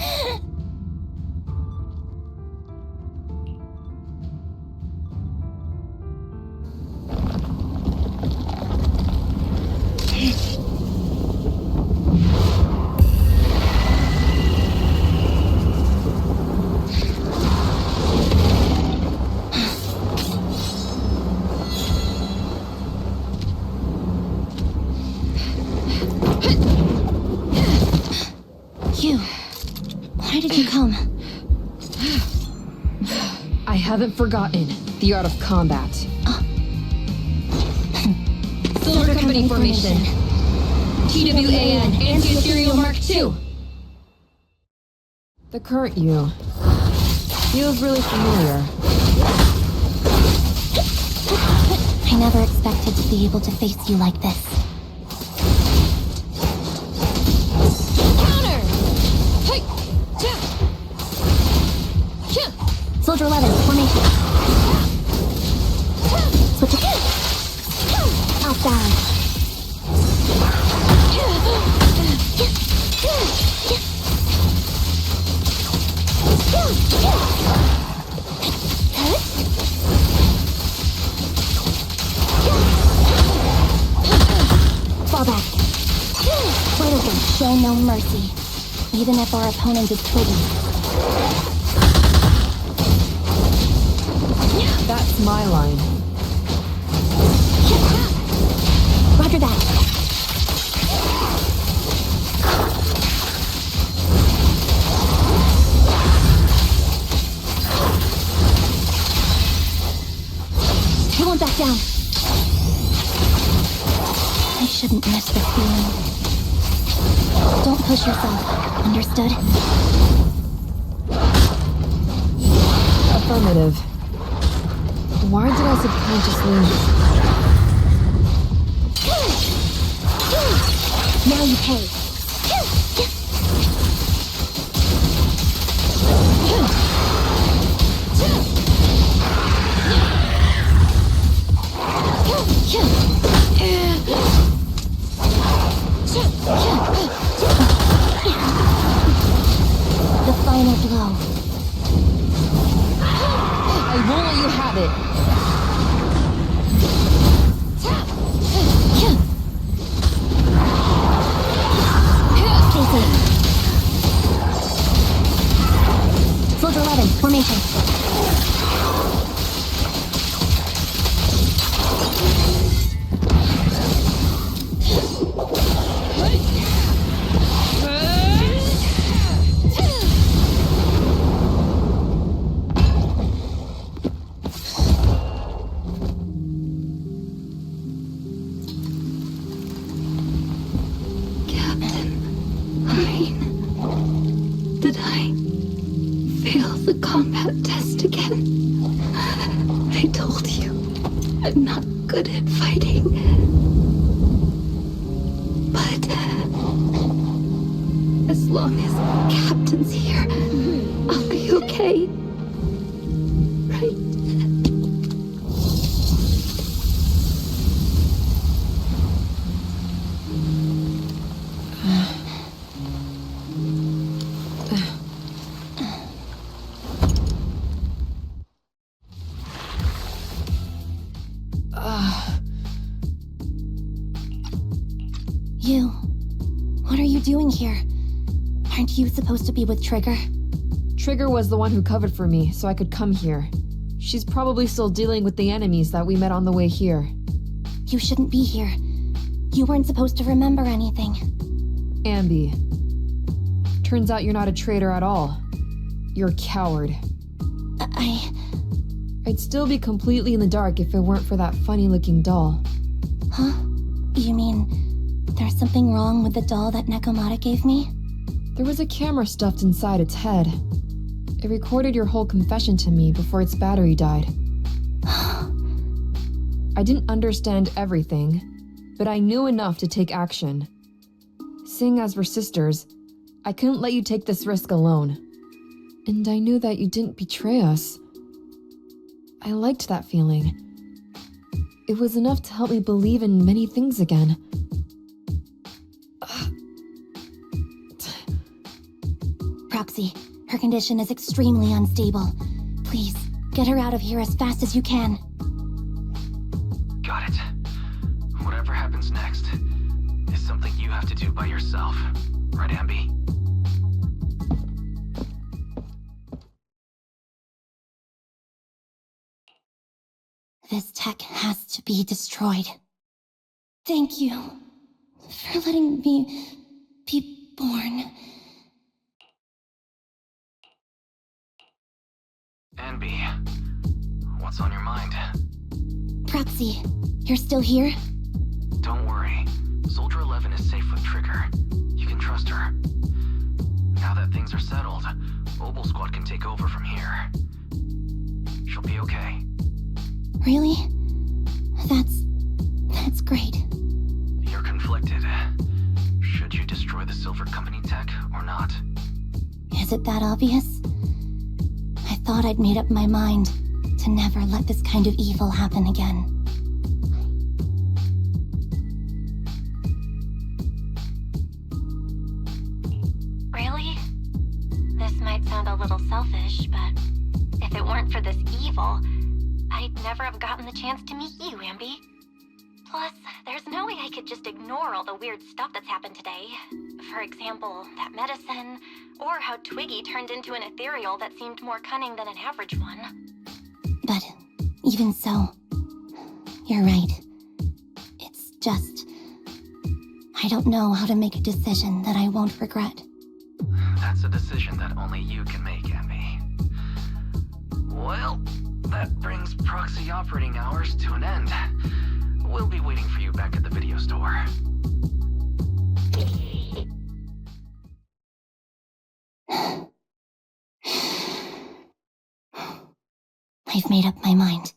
Why did you come? I haven't forgotten the art of combat. Silver Company formation. TWAN, Anti-Ethereal Mark II. The current you feels really familiar. I never expected to be able to face you like this. Soldier 11, formation. Switch it. Off balance. Fall back. Wide open. Show no mercy. Even if our opponent is Twiggy. That's my line. Roger that. I won't back down. I shouldn't miss this feeling. Don't push yourself. Understood? Affirmative. Why did I subconsciously... Now you pay. The final blow. I won't let you have it. the combat test again. I told you, I'm not good at fighting. But as long as Captain's here, I'll be okay. Right? You. What are you doing here? Aren't you supposed to be with Trigger? Trigger was the one who covered for me, so I could come here. She's probably still dealing with the enemies that we met on the way here. You shouldn't be here. You weren't supposed to remember anything. Anby. Turns out you're not a traitor at all. You're a coward. I'd still be completely in the dark if it weren't for that funny-looking doll. Huh? You mean there's something wrong with the doll that Nekomata gave me? There was a camera stuffed inside its head. It recorded your whole confession to me before its battery died. I didn't understand everything, but I knew enough to take action. Seeing as we're sisters, I couldn't let you take this risk alone. And I knew that you didn't betray us. I liked that feeling. It was enough to help me believe in many things again. Proxy, her condition is extremely unstable. Please, get her out of here as fast as you can. Got it. Whatever happens next is something you have to do by yourself. Right, Anby? This tech has to be destroyed. Thank you for letting me be born. Anby, what's on your mind? Proxy, you're still here? Don't worry. Soldier 11 is safe with Trigger. You can trust her. Now that things are settled, Mobile Squad can take over from here. She'll be okay. Really? That's great. You're conflicted. Should you destroy the Silver Company tech or not? Is it that obvious? I thought I'd made up my mind to never let this kind of evil happen again. Really? This might sound a little selfish, but if it weren't for this evil, I'd never have gotten the chance to meet you, Anby. Plus, there's no way I could just ignore all the weird stuff that's happened today. For example, that medicine, or how Twiggy turned into an ethereal that seemed more cunning than an average one. But even so, you're right. It's just, I don't know how to make a decision that I won't regret. That's a decision that only you can make, Anby. Well, that brings proxy operating hours to an end. We'll be waiting for you back at the video store. I've made up my mind.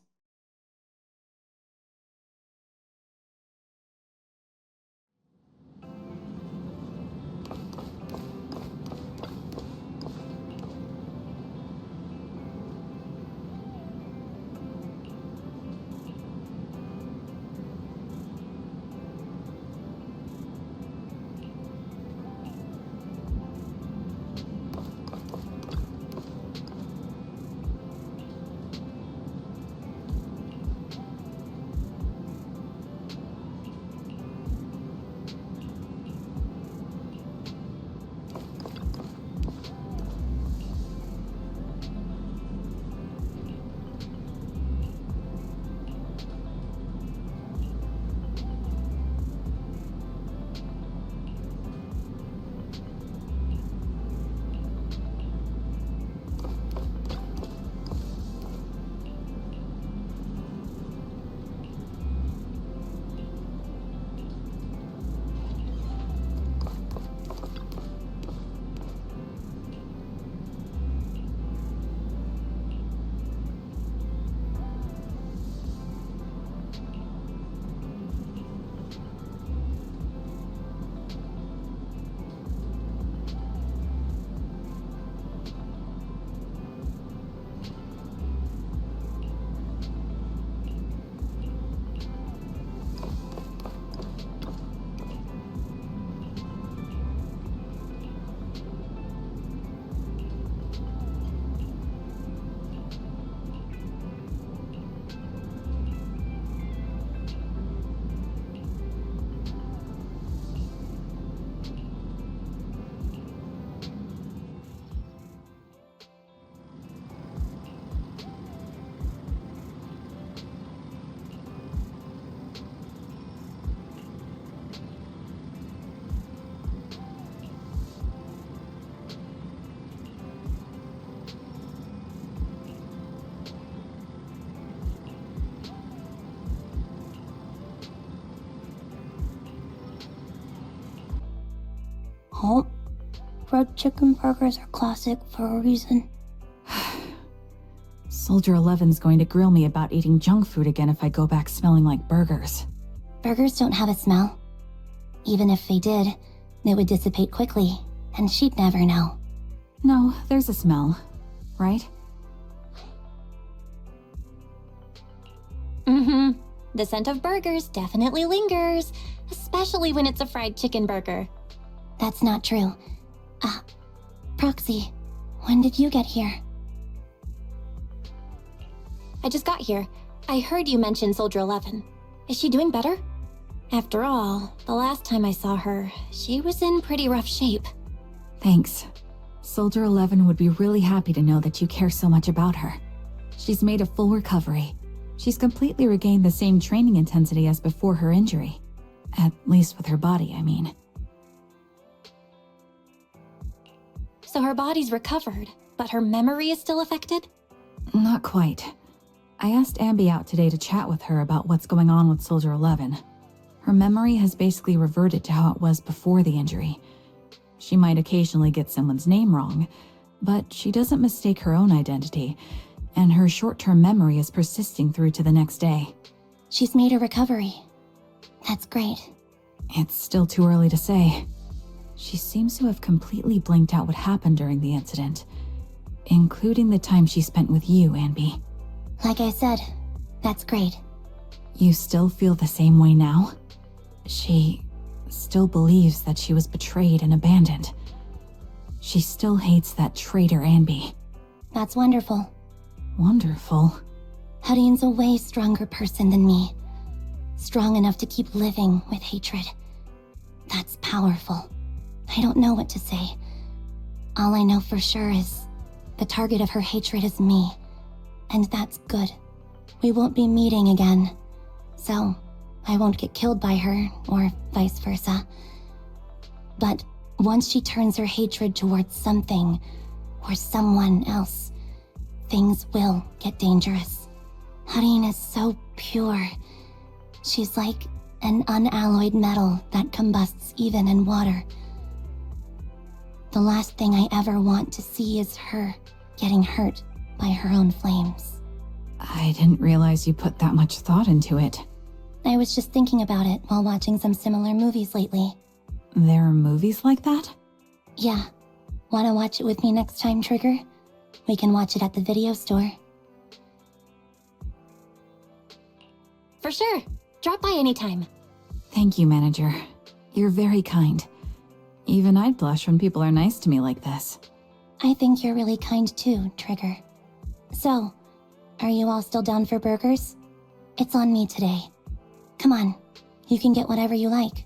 Oh, fried chicken burgers are classic for a reason. Soldier 11's going to grill me about eating junk food again if I go back smelling like burgers. Burgers don't have a smell. Even if they did, they would dissipate quickly, and she'd never know. No, there's a smell, right? Mm-hmm. The scent of burgers definitely lingers, especially when it's a fried chicken burger. That's not true. Proxy, when did you get here? I just got here. I heard you mention Soldier 11. Is she doing better? After all, the last time I saw her, she was in pretty rough shape. Thanks. Soldier 11 would be really happy to know that you care so much about her. She's made a full recovery. She's completely regained the same training intensity as before her injury. At least with her body, I mean. So her body's recovered, but her memory is still affected? Not quite. I asked Anby out today to chat with her about what's going on with Soldier 11. Her memory has basically reverted to how it was before the injury. She might occasionally get someone's name wrong, but she doesn't mistake her own identity, and her short-term memory is persisting through to the next day. She's made a recovery. That's great. It's still too early to say. She seems to have completely blanked out what happened during the incident, including the time she spent with you, Anby. Like I said, that's great. You still feel the same way now? She still believes that she was betrayed and abandoned. She still hates that traitor Anby. That's wonderful. Wonderful. Hadine's a way stronger person than me. Strong enough to keep living with hatred. That's powerful. I don't know what to say. All I know for sure is the target of her hatred is me. And that's good. We won't be meeting again. So, I won't get killed by her, or vice versa. But once she turns her hatred towards something, or someone else, things will get dangerous. Hadine is so pure. She's like an unalloyed metal that combusts even in water. The last thing I ever want to see is her getting hurt by her own flames. I didn't realize you put that much thought into it. I was just thinking about it while watching some similar movies lately. There are movies like that? Yeah. Wanna watch it with me next time, Trigger? We can watch it at the video store. For sure. Drop by anytime. Thank you, Manager. You're very kind. Even I'd blush when people are nice to me like this. I think you're really kind too, Trigger. So, are you all still down for burgers? It's on me today. Come on, you can get whatever you like.